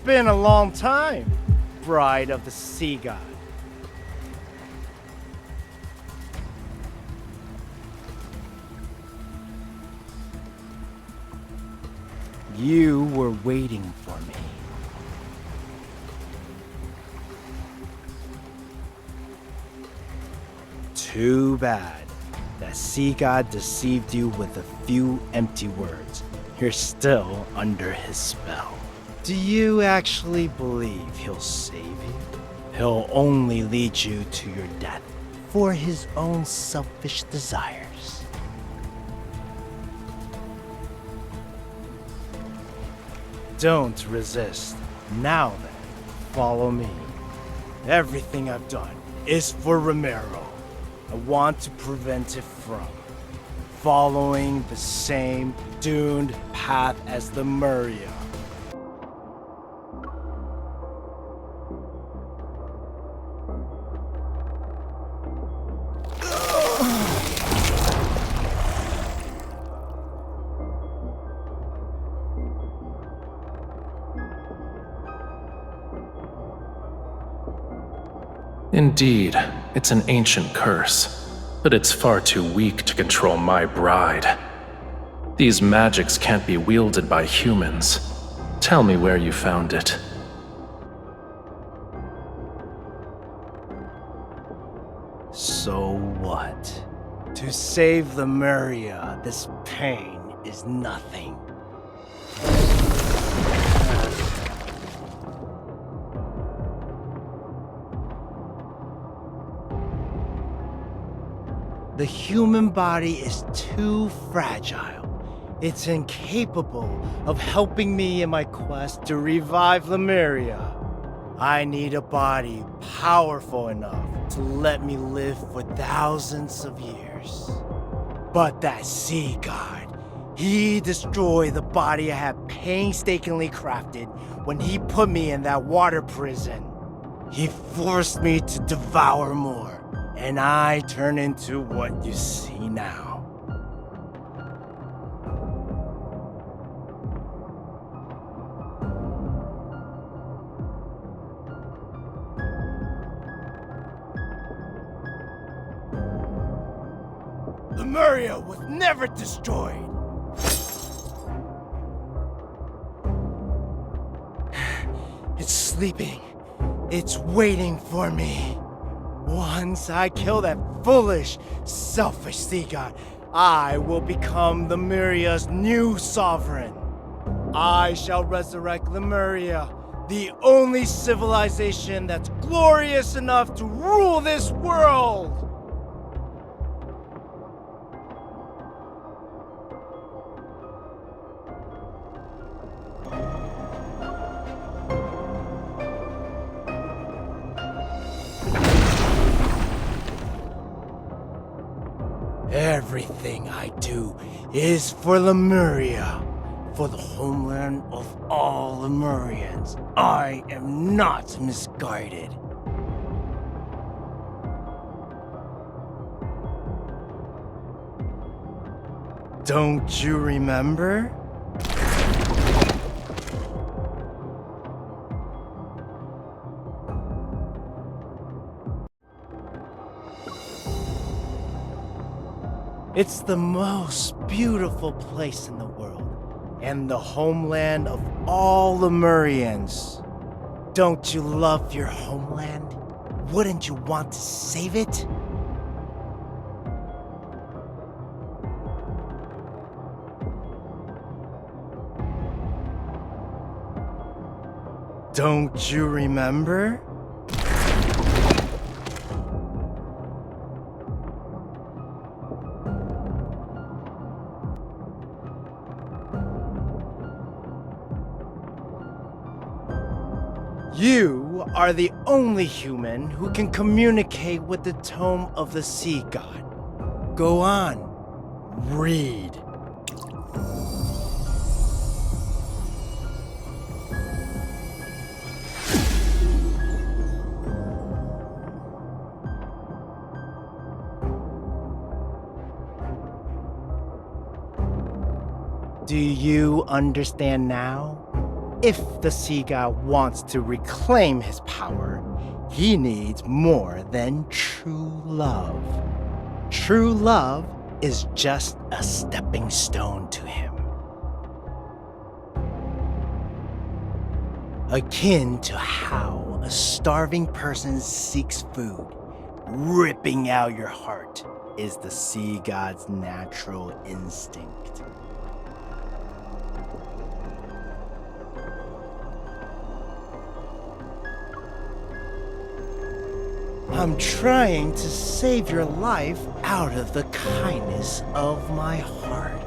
been a long time, bride of the sea god. You were waiting for me. Too bad that sea god deceived you with a few empty words. You're still under his spell. Do you actually believe he'll save you? He'll only lead you to your death for his own selfish desires. Don't resist. Now then, follow me. Everything I've done is for Romirro. I want to prevent it from following the same doomed path as the Lemuria. Indeed, it's an ancient curse, but it's far too weak to control my bride. These magics can't be wielded by humans. Tell me where you found it. So what? To save the Lemuria, this pain is nothing. The human body is too fragile. It's incapable of helping me in my quest to revive Lemuria. I need a body powerful enough to let me live for thousands of years. But that sea god, he destroyed the body I had painstakingly crafted when he put me in that water prison. He forced me to devour more. And I turn into what you see now. Lemuria was never destroyed. It's sleeping. It's waiting for me. Once I kill that foolish, selfish sea god, I will become Lemuria's new sovereign. I shall resurrect Lemuria, the only civilization that's glorious enough to rule this world! Everything I do is for Lemuria, for the homeland of all Lemurians. I am not misguided. Don't you remember? It's the most beautiful place in the world, and the homeland of all Lemurians. Don't you love your homeland? Wouldn't you want to save it? Don't you remember? You are the only human who can communicate with the tome of the sea god. Go on, read. Do you understand now? If the sea god wants to reclaim his power, he needs more than true love. True love is just a stepping stone to him. Akin to how a starving person seeks food, ripping out your heart is the sea god's natural instinct. I'm trying to save your life out of the kindness of my heart.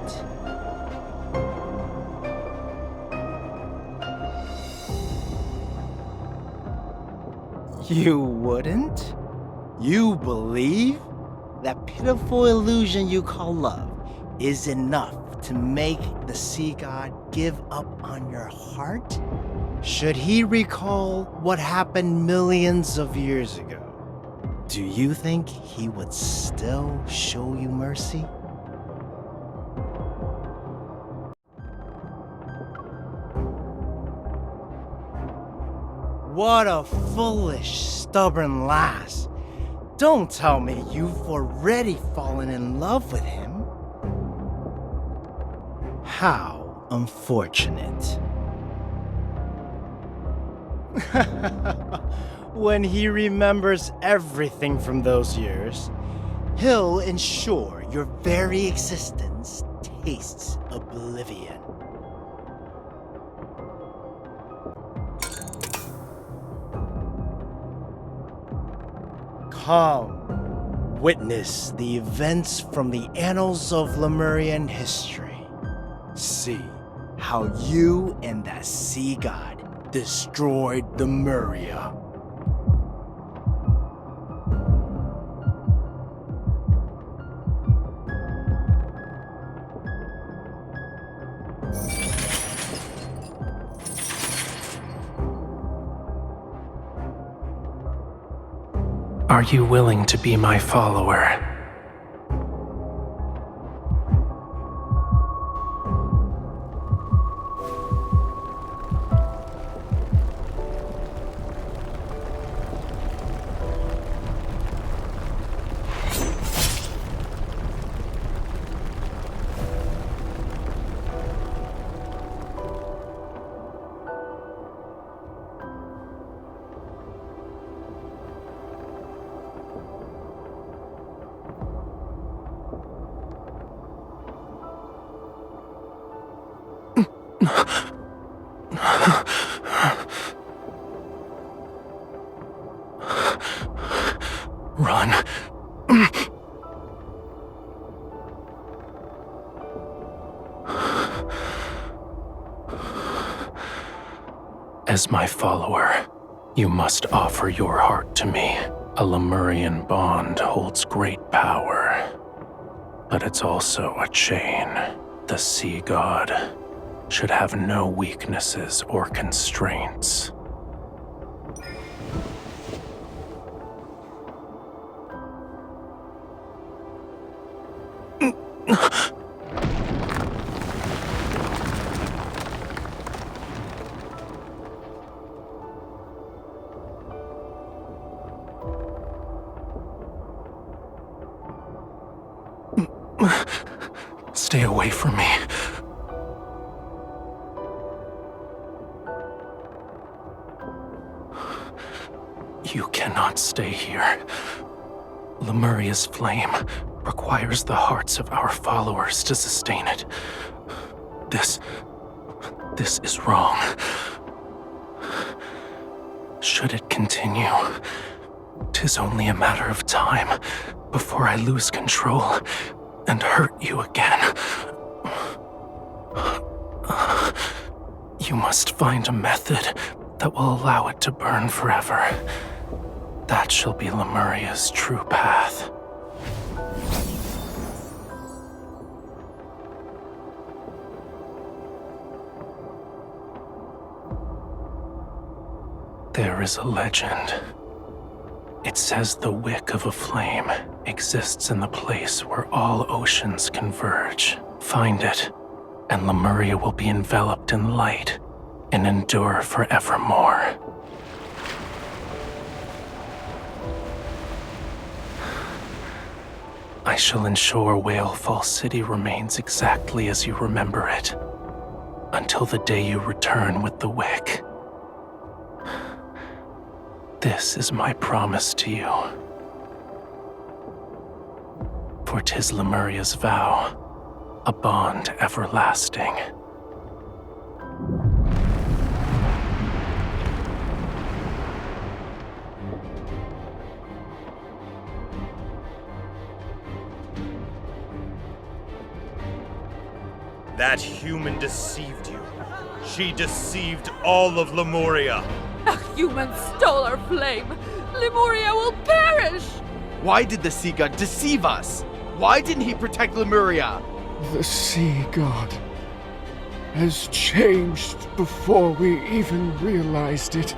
You wouldn't? You believe? That pitiful illusion you call love is enough to make the sea god give up on your heart? Should he recall what happened millions of years ago, do you think he would still show you mercy? What a foolish, stubborn lass. Don't tell me you've already fallen in love with him. How unfortunate. When he remembers everything from those years, he'll ensure your very existence tastes oblivion. Come, witness the events from the annals of Lemurian history. See how you and that sea god destroyed the Lemuria. Are you willing to be my follower? Run. As my follower, you must offer your heart to me. A Lemurian bond holds great power, but it's also a chain. The sea god should have no weaknesses or constraints. Stay away from me. You cannot stay here. Lemuria's flame requires the hearts of our followers to sustain it. This is wrong. Should it continue, 'tis only a matter of time before I lose control and hurt you again. You must find a method that will allow it to burn forever. That shall be Lemuria's true path. There is a legend. It says the wick of a flame exists in the place where all oceans converge. Find it, and Lemuria will be enveloped in light, and endure forevermore. I shall ensure Whalefall City remains exactly as you remember it, until the day you return with the wick. This is my promise to you. For 'tis Lemuria's vow, a bond everlasting. That human deceived you. She deceived all of Lemuria. A human stole our flame. Lemuria will perish! Why did the sea god deceive us? Why didn't he protect Lemuria? The sea god has changed before we even realized it.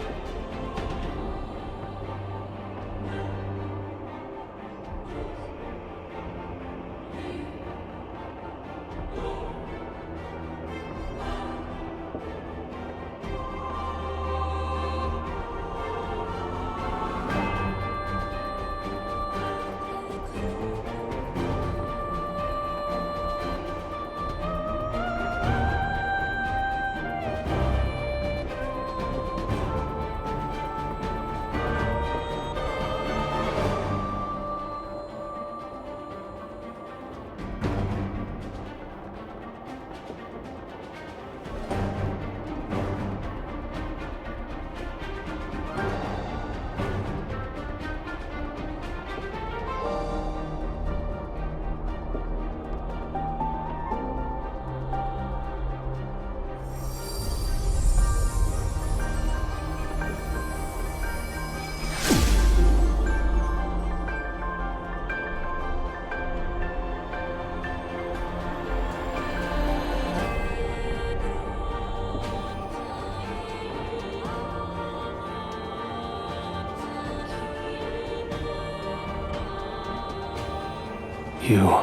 You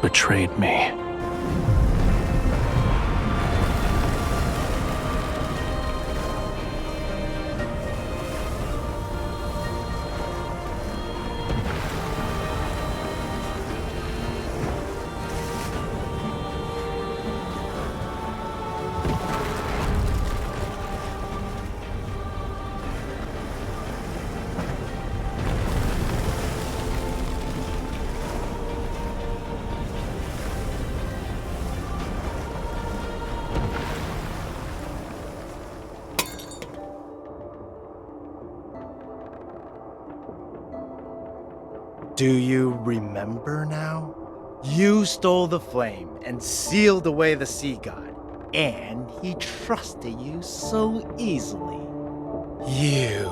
betrayed me. Do you remember now? You stole the flame and sealed away the sea god, and he trusted you so easily. You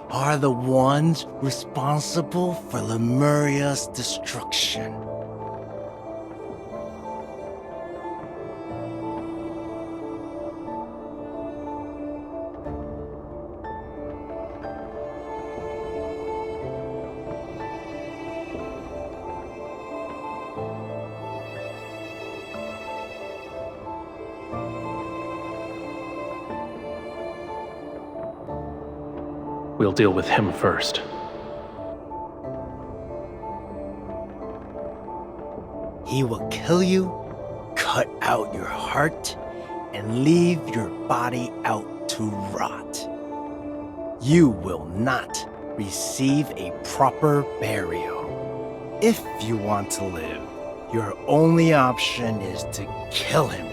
are the ones responsible for Lemuria's destruction. We'll deal with him first. He will kill you, cut out your heart, and leave your body out to rot. You will not receive a proper burial. If you want to live, your only option is to kill him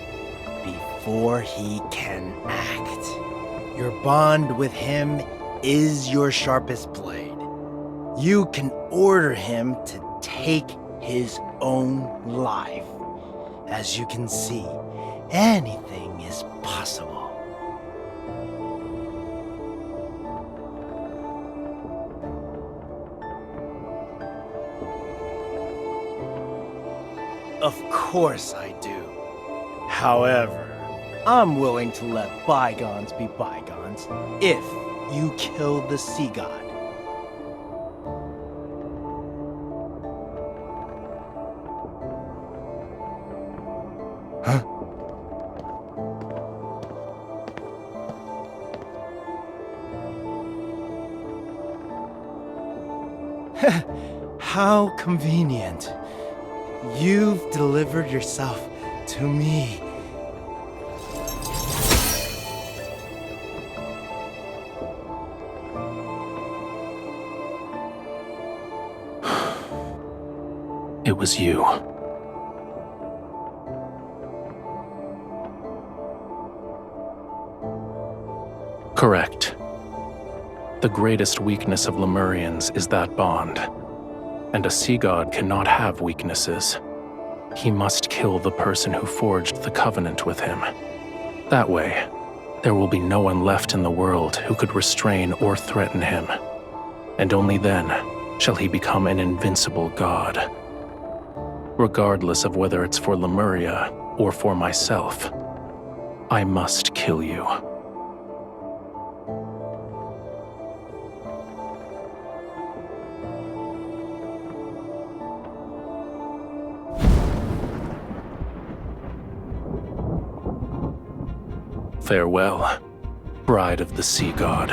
before he can act. Your bond with him is your sharpest blade. You can order him to take his own life. As you can see, anything is possible. Of course I do. However, I'm willing to let bygones be bygones if you kill the sea god. Huh? How convenient. You've delivered yourself to me. It was you. Correct. The greatest weakness of Lemurians is that bond. And a sea god cannot have weaknesses. He must kill the person who forged the covenant with him. That way, there will be no one left in the world who could restrain or threaten him. And only then shall he become an invincible god. Regardless of whether it's for Lemuria or for myself, I must kill you. Farewell, bride of the sea god.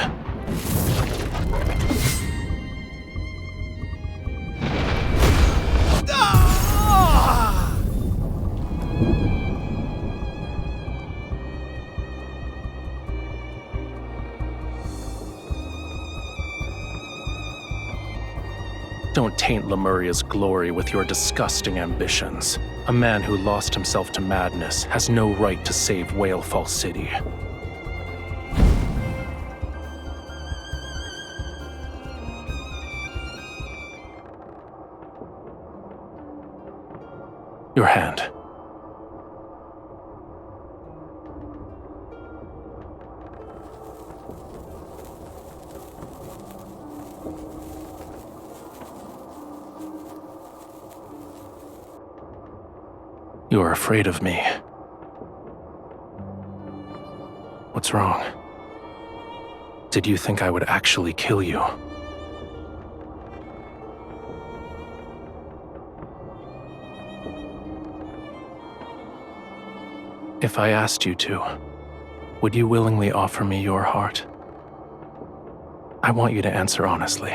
Don't taint Lemuria's glory with your disgusting ambitions. A man who lost himself to madness has no right to save Whalefall City. Your hand. You are afraid of me. What's wrong? Did you think I would actually kill you? If I asked you to, would you willingly offer me your heart? I want you to answer honestly.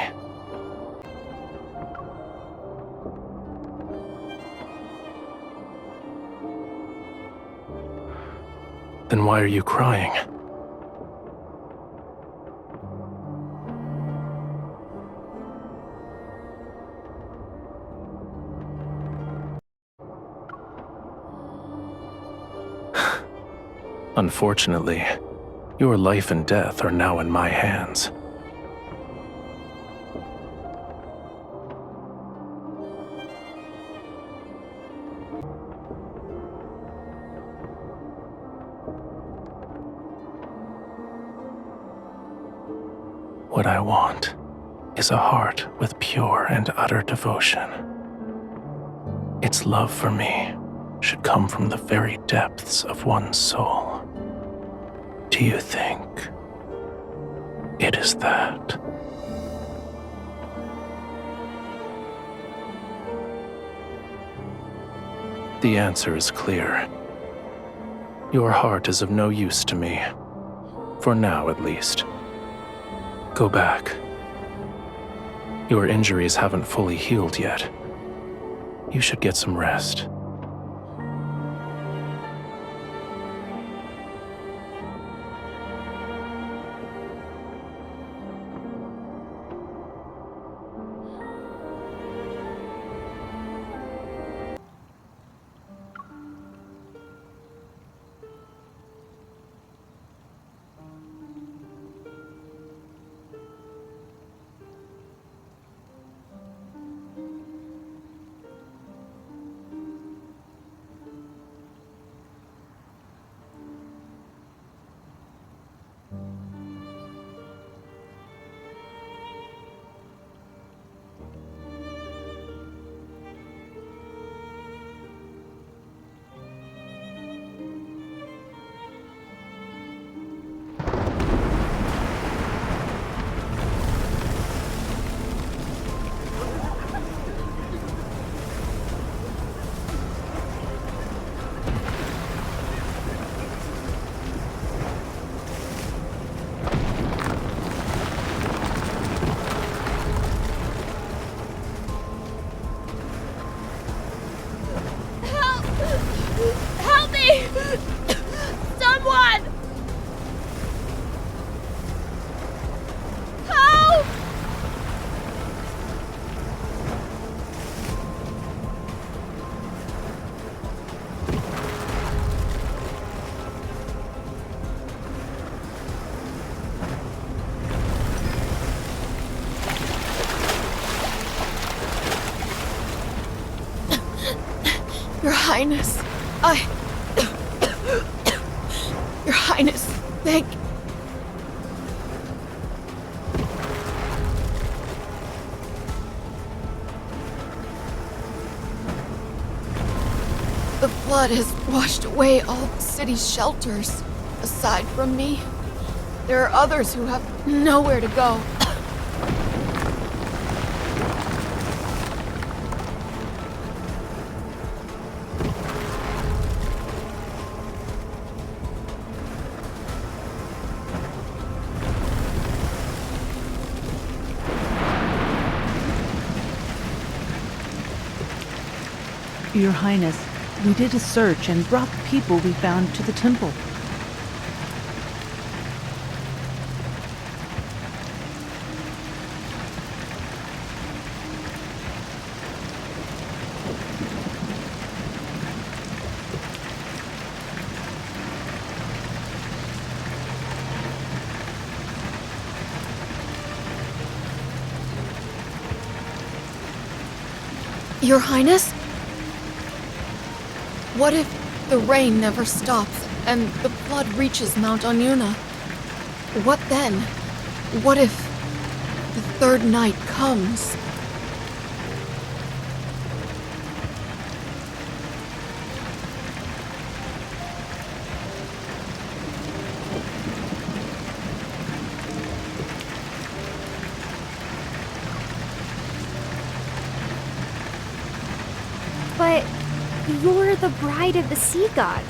Then why are you crying? Unfortunately, your life and death are now in my hands. What I want is a heart with pure and utter devotion. Its love for me should come from the very depths of one's soul. Do you think it is that? The answer is clear. Your heart is of no use to me, for now at least. Go back. Your injuries haven't fully healed yet. You should get some rest. Highness, Your Highness, thank... The flood has washed away all the city's shelters. Aside from me, there are others who have nowhere to go. Your Highness, we did a search and brought the people we found to the temple. Your Highness? What if the rain never stops and the flood reaches Mount Onuna? What then? What if the third night comes? But you're the bride of the sea god.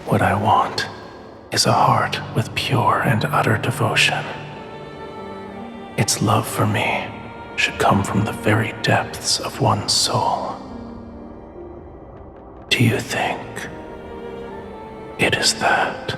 What I want is a heart with pure and utter devotion. Its love for me should come from the very depths of one's soul. Do you think it is that?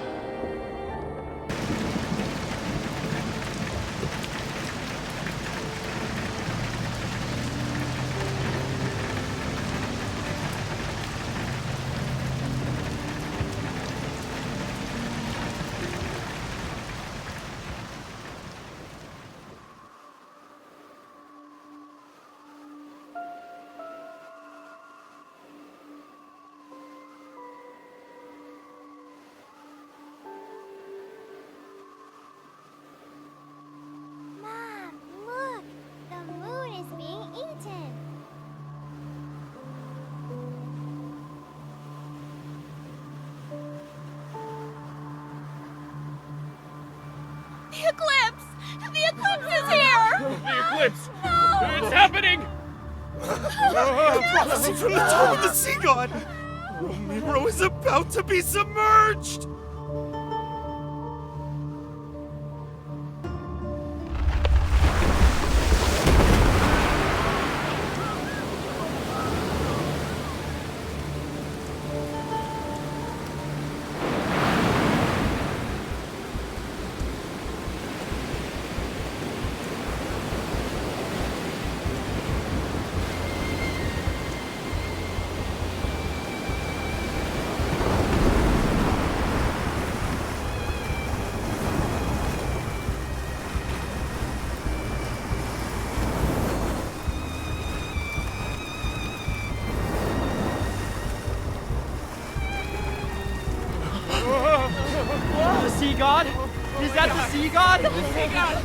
The eclipse! The eclipse is here! The eclipse! No! It's happening! The prophecy from the tomb of the sea god! Romirro is about to be submerged! The sea god? Is that the sea god? The sea god!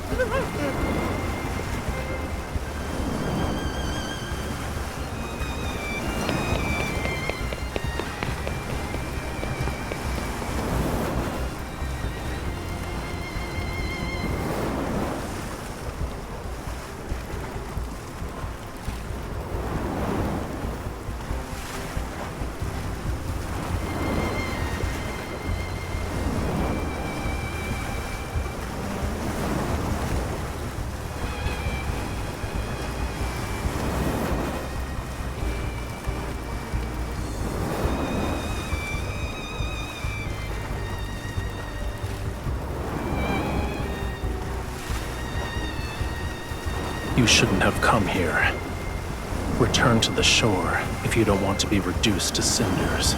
You shouldn't have come here. Return to the shore if you don't want to be reduced to cinders.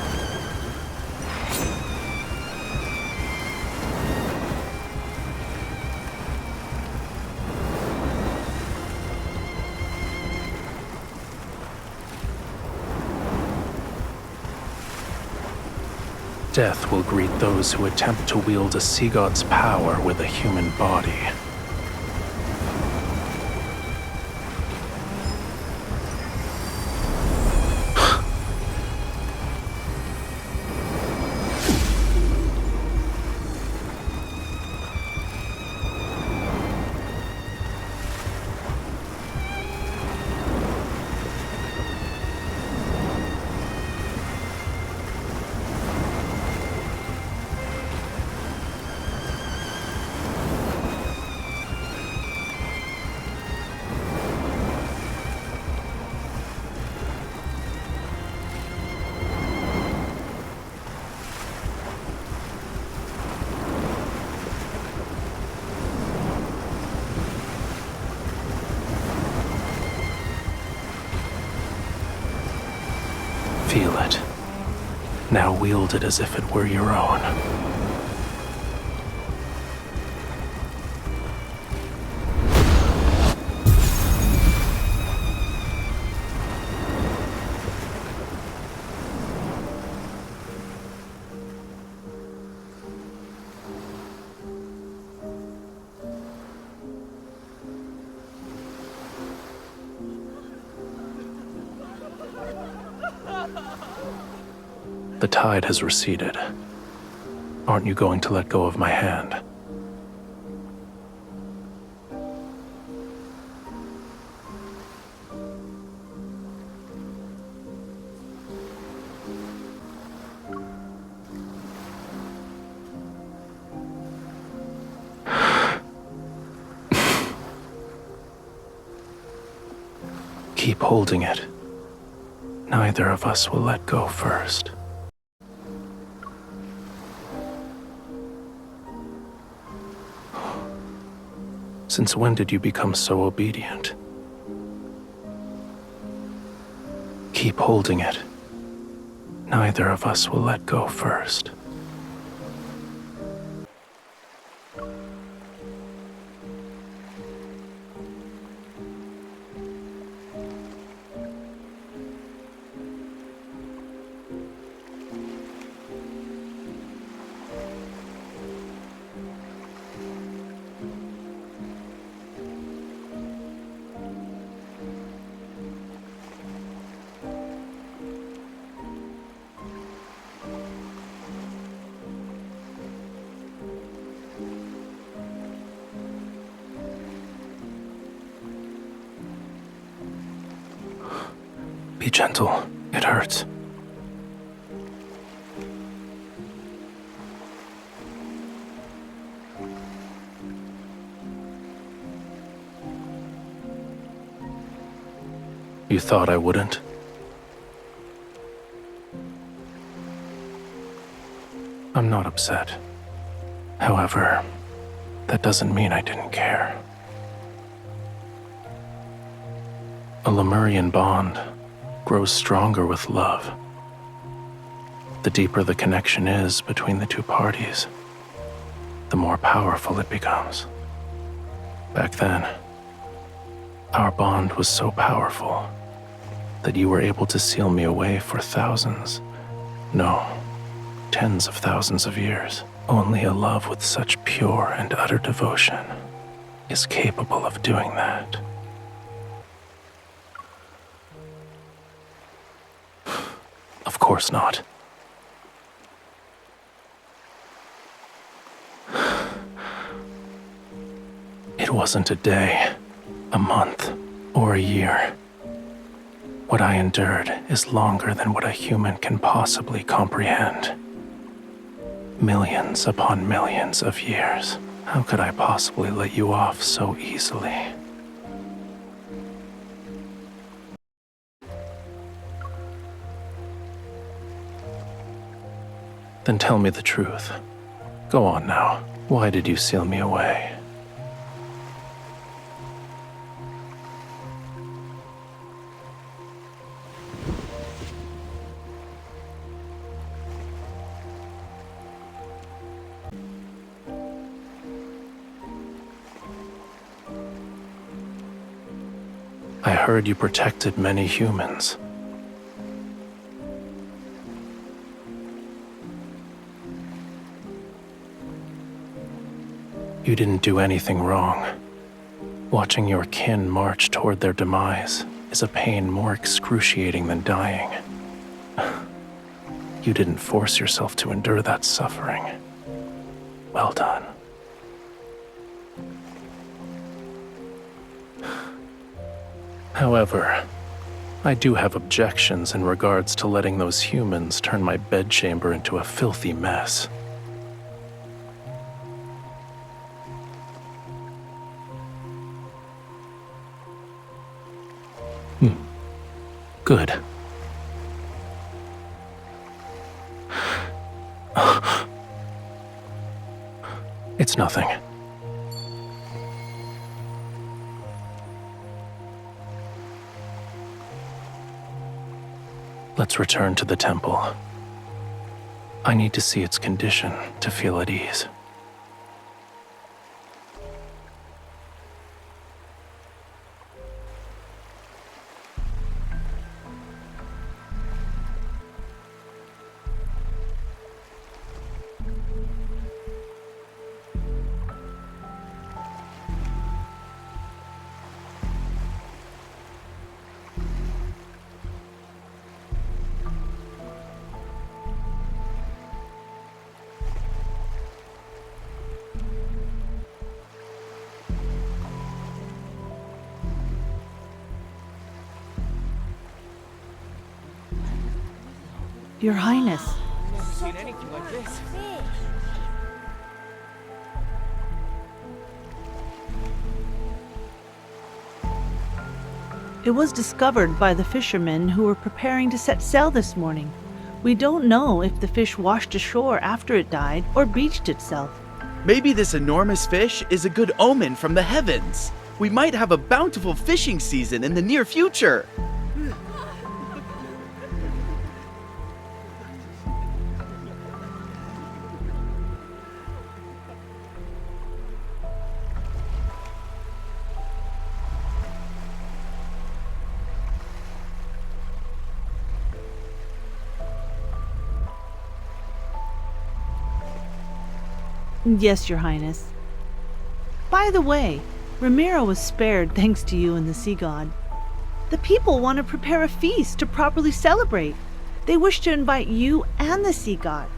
Death will greet those who attempt to wield a sea god's power with a human body. Feel it. Now wield it as if it were your own. The tide has receded. Aren't you going to let go of my hand? Keep holding it. Neither of us will let go first. Since when did you become so obedient? Keep holding it. Neither of us will let go first. Be gentle. It hurts. You thought I wouldn't? I'm not upset. However, that doesn't mean I didn't care. A Lemurian bond grows stronger with love. The deeper the connection is between the two parties, the more powerful it becomes. Back then, our bond was so powerful that you were able to seal me away for thousands, no, tens of thousands of years. Only a love with such pure and utter devotion is capable of doing that. Of course not. It wasn't a day, a month, or a year. What I endured is longer than what a human can possibly comprehend. Millions upon millions of years. How could I possibly let you off so easily? Then tell me the truth. Go on now. Why did you seal me away? heard you protected many humans. You didn't do anything wrong. Watching your kin march toward their demise is a pain more excruciating than dying. You didn't force yourself to endure that suffering. Well done. However, I do have objections in regards to letting those humans turn my bedchamber into a filthy mess. Good. It's nothing. Let's return to the temple. I need to see its condition to feel at ease. Your Highness. I've never seen anything like this. It was discovered by the fishermen who were preparing to set sail this morning. We don't know if the fish washed ashore after it died or beached itself. Maybe this enormous fish is a good omen from the heavens. We might have a bountiful fishing season in the near future. Yes, Your Highness. By the way, Romirro was spared thanks to you and the sea god. The people want to prepare a feast to properly celebrate. They wish to invite you and the sea god.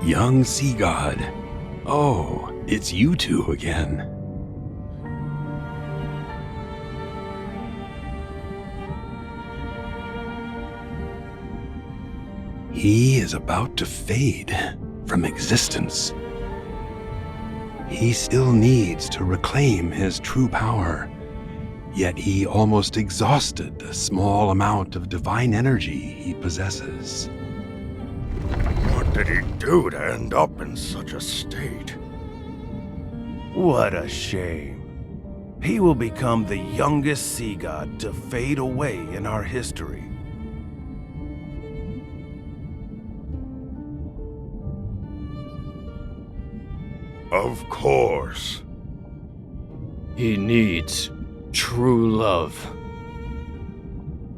Young sea god. Oh, it's you two again. He is about to fade from existence. He still needs to reclaim his true power, yet he almost exhausted the small amount of divine energy he possesses. What did he do to end up in such a state? What a shame. He will become the youngest sea god to fade away in our history. Of course. He needs true love.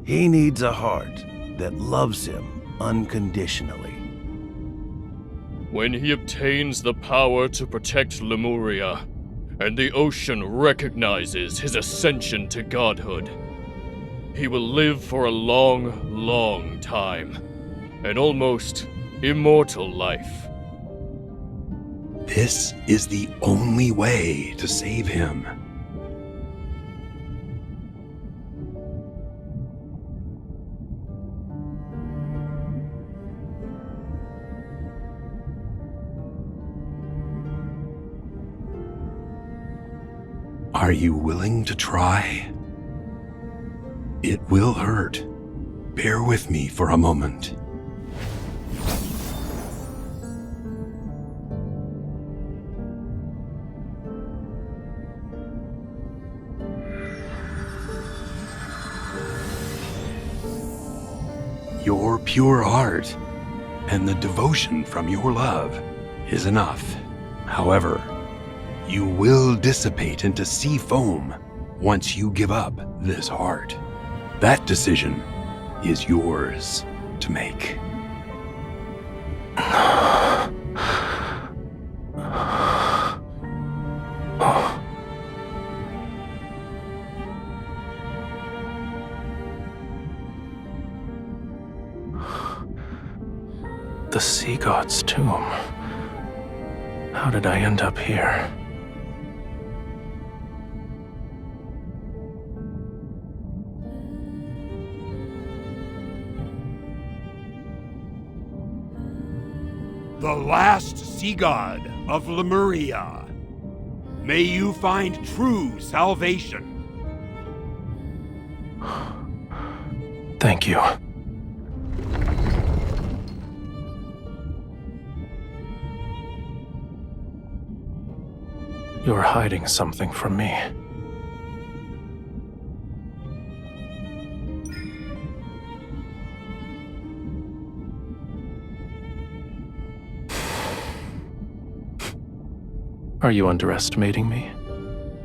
He needs a heart that loves him unconditionally. When he obtains the power to protect Lemuria, and the ocean recognizes his ascension to godhood, he will live for a long, long time. An almost immortal life. This is the only way to save him. Are you willing to try? It will hurt. Bear with me for a moment. Your pure heart and the devotion from your love is enough. However, you will dissipate into sea foam once you give up this heart. That decision is yours to make. The sea god's tomb. How did I end up here? The last sea god of Lemuria. May you find true salvation. Thank you. You're hiding something from me. Are you underestimating me?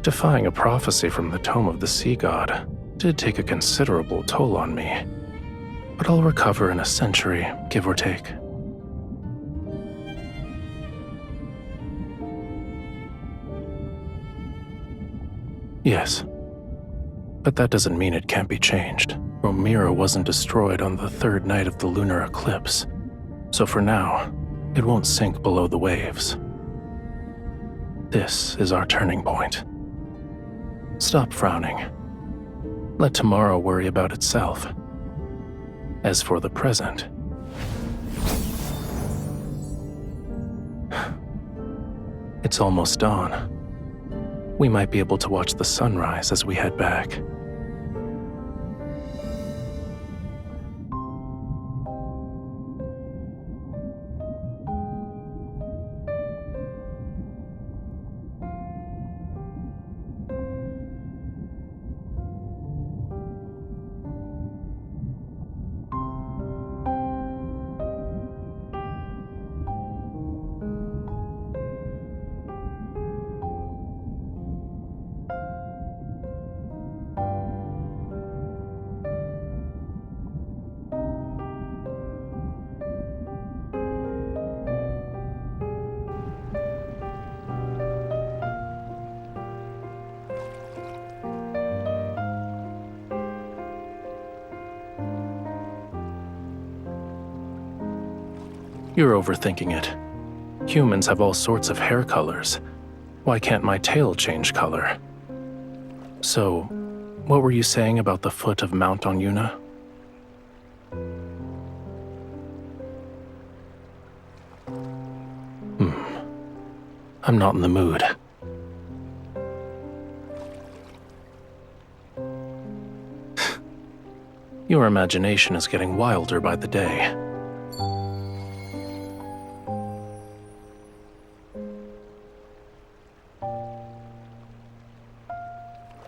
Defying a prophecy from the Tome of the Sea God did take a considerable toll on me, but I'll recover in a century, give or take. Yes, but that doesn't mean it can't be changed. Romirro wasn't destroyed on the third night of the lunar eclipse, so for now, it won't sink below the waves. This is our turning point. Stop frowning. Let tomorrow worry about itself. As for the present, it's almost dawn. We might be able to watch the sunrise as we head back. You're overthinking it. Humans have all sorts of hair colors. Why can't my tail change color? So, what were you saying about the foot of Mount Onyuna? I'm not in the mood. Your imagination is getting wilder by the day.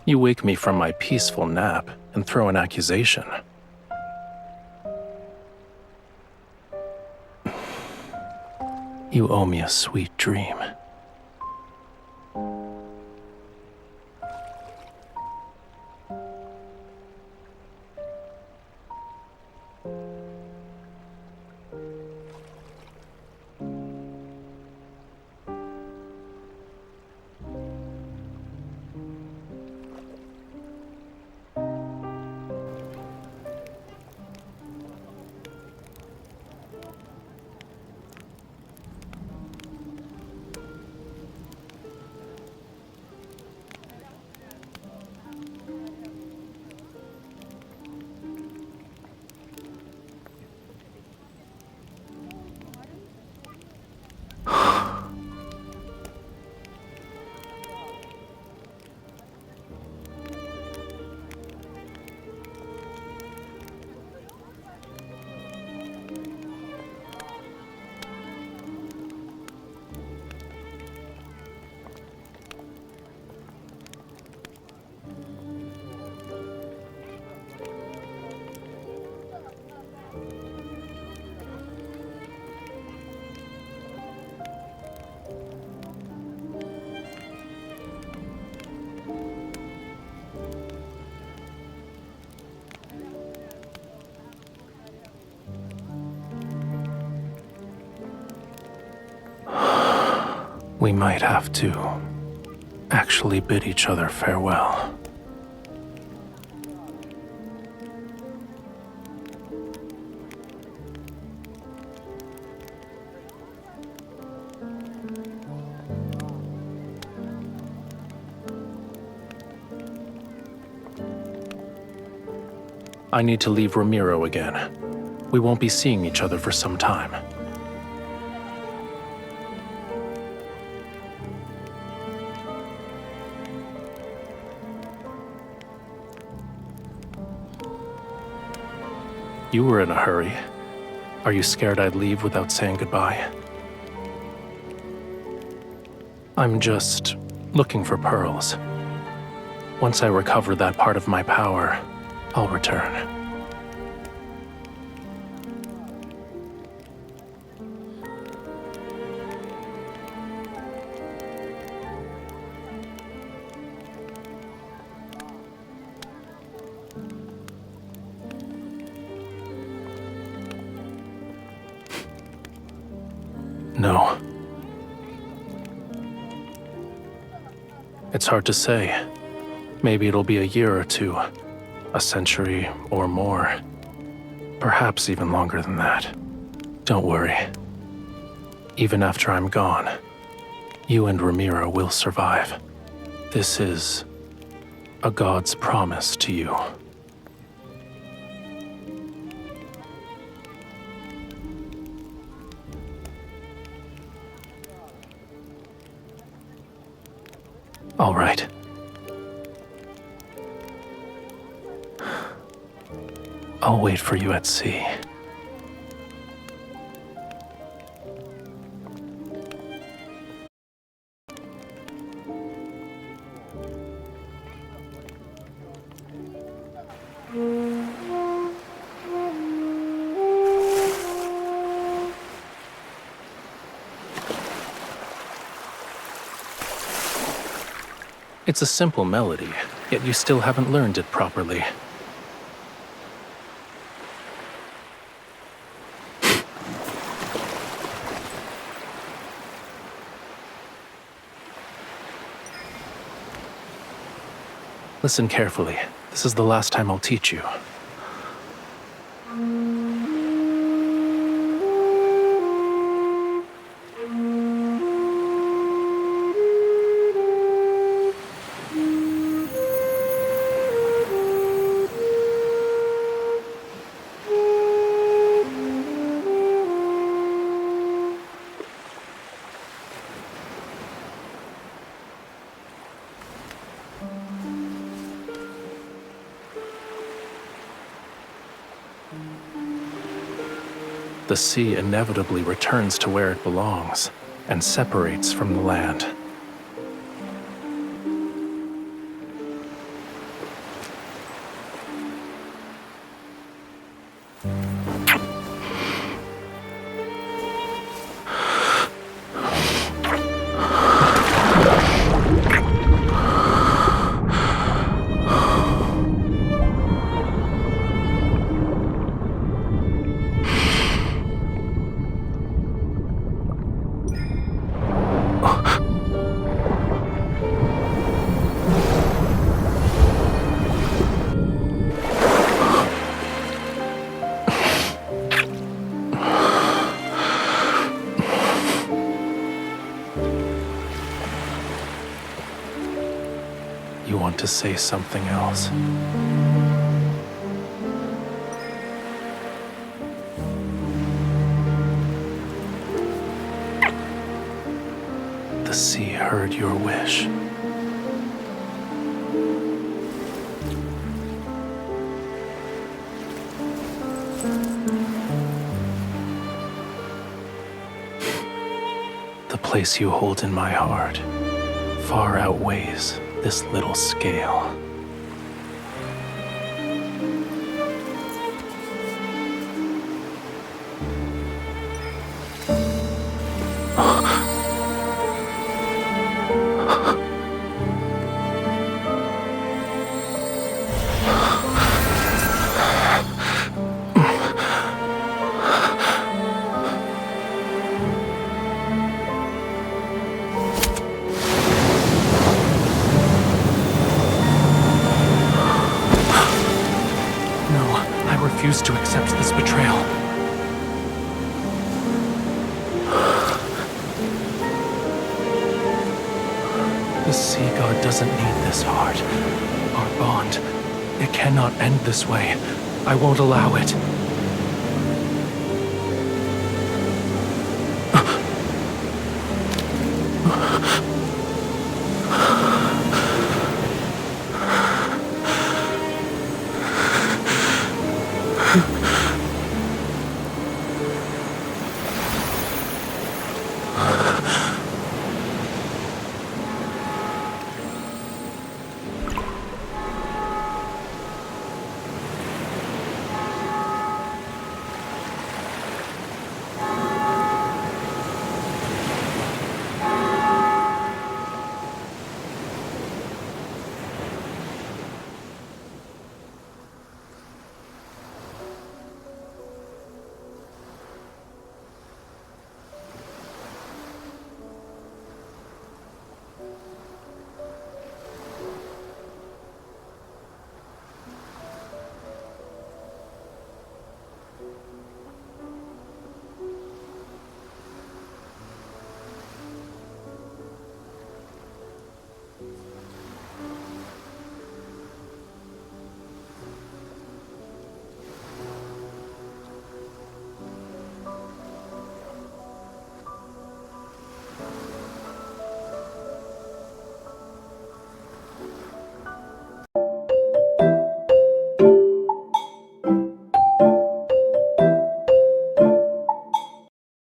You wake me from my peaceful nap and throw an accusation. You owe me a sweet dream. We might have to actually bid each other farewell. I need to leave Romirro again. We won't be seeing each other for some time. You were in a hurry. Are you scared I'd leave without saying goodbye? I'm just looking for pearls. Once I recover that part of my power, I'll return. No. It's hard to say. Maybe it'll be a year or two, a century or more. Perhaps even longer than that. Don't worry. Even after I'm gone, you and Romirro will survive. This is a god's promise to you. All right. I'll wait for you at sea. It's a simple melody, yet you still haven't learned it properly. Listen carefully. This is the last time I'll teach you. the sea inevitably returns to where it belongs and separates from the land. You want to say something else? The sea heard your wish. The place you hold in my heart far outweighs this little scale. I refuse to accept this betrayal. The sea god doesn't need this heart. Our bond, it cannot end this way. I won't allow it.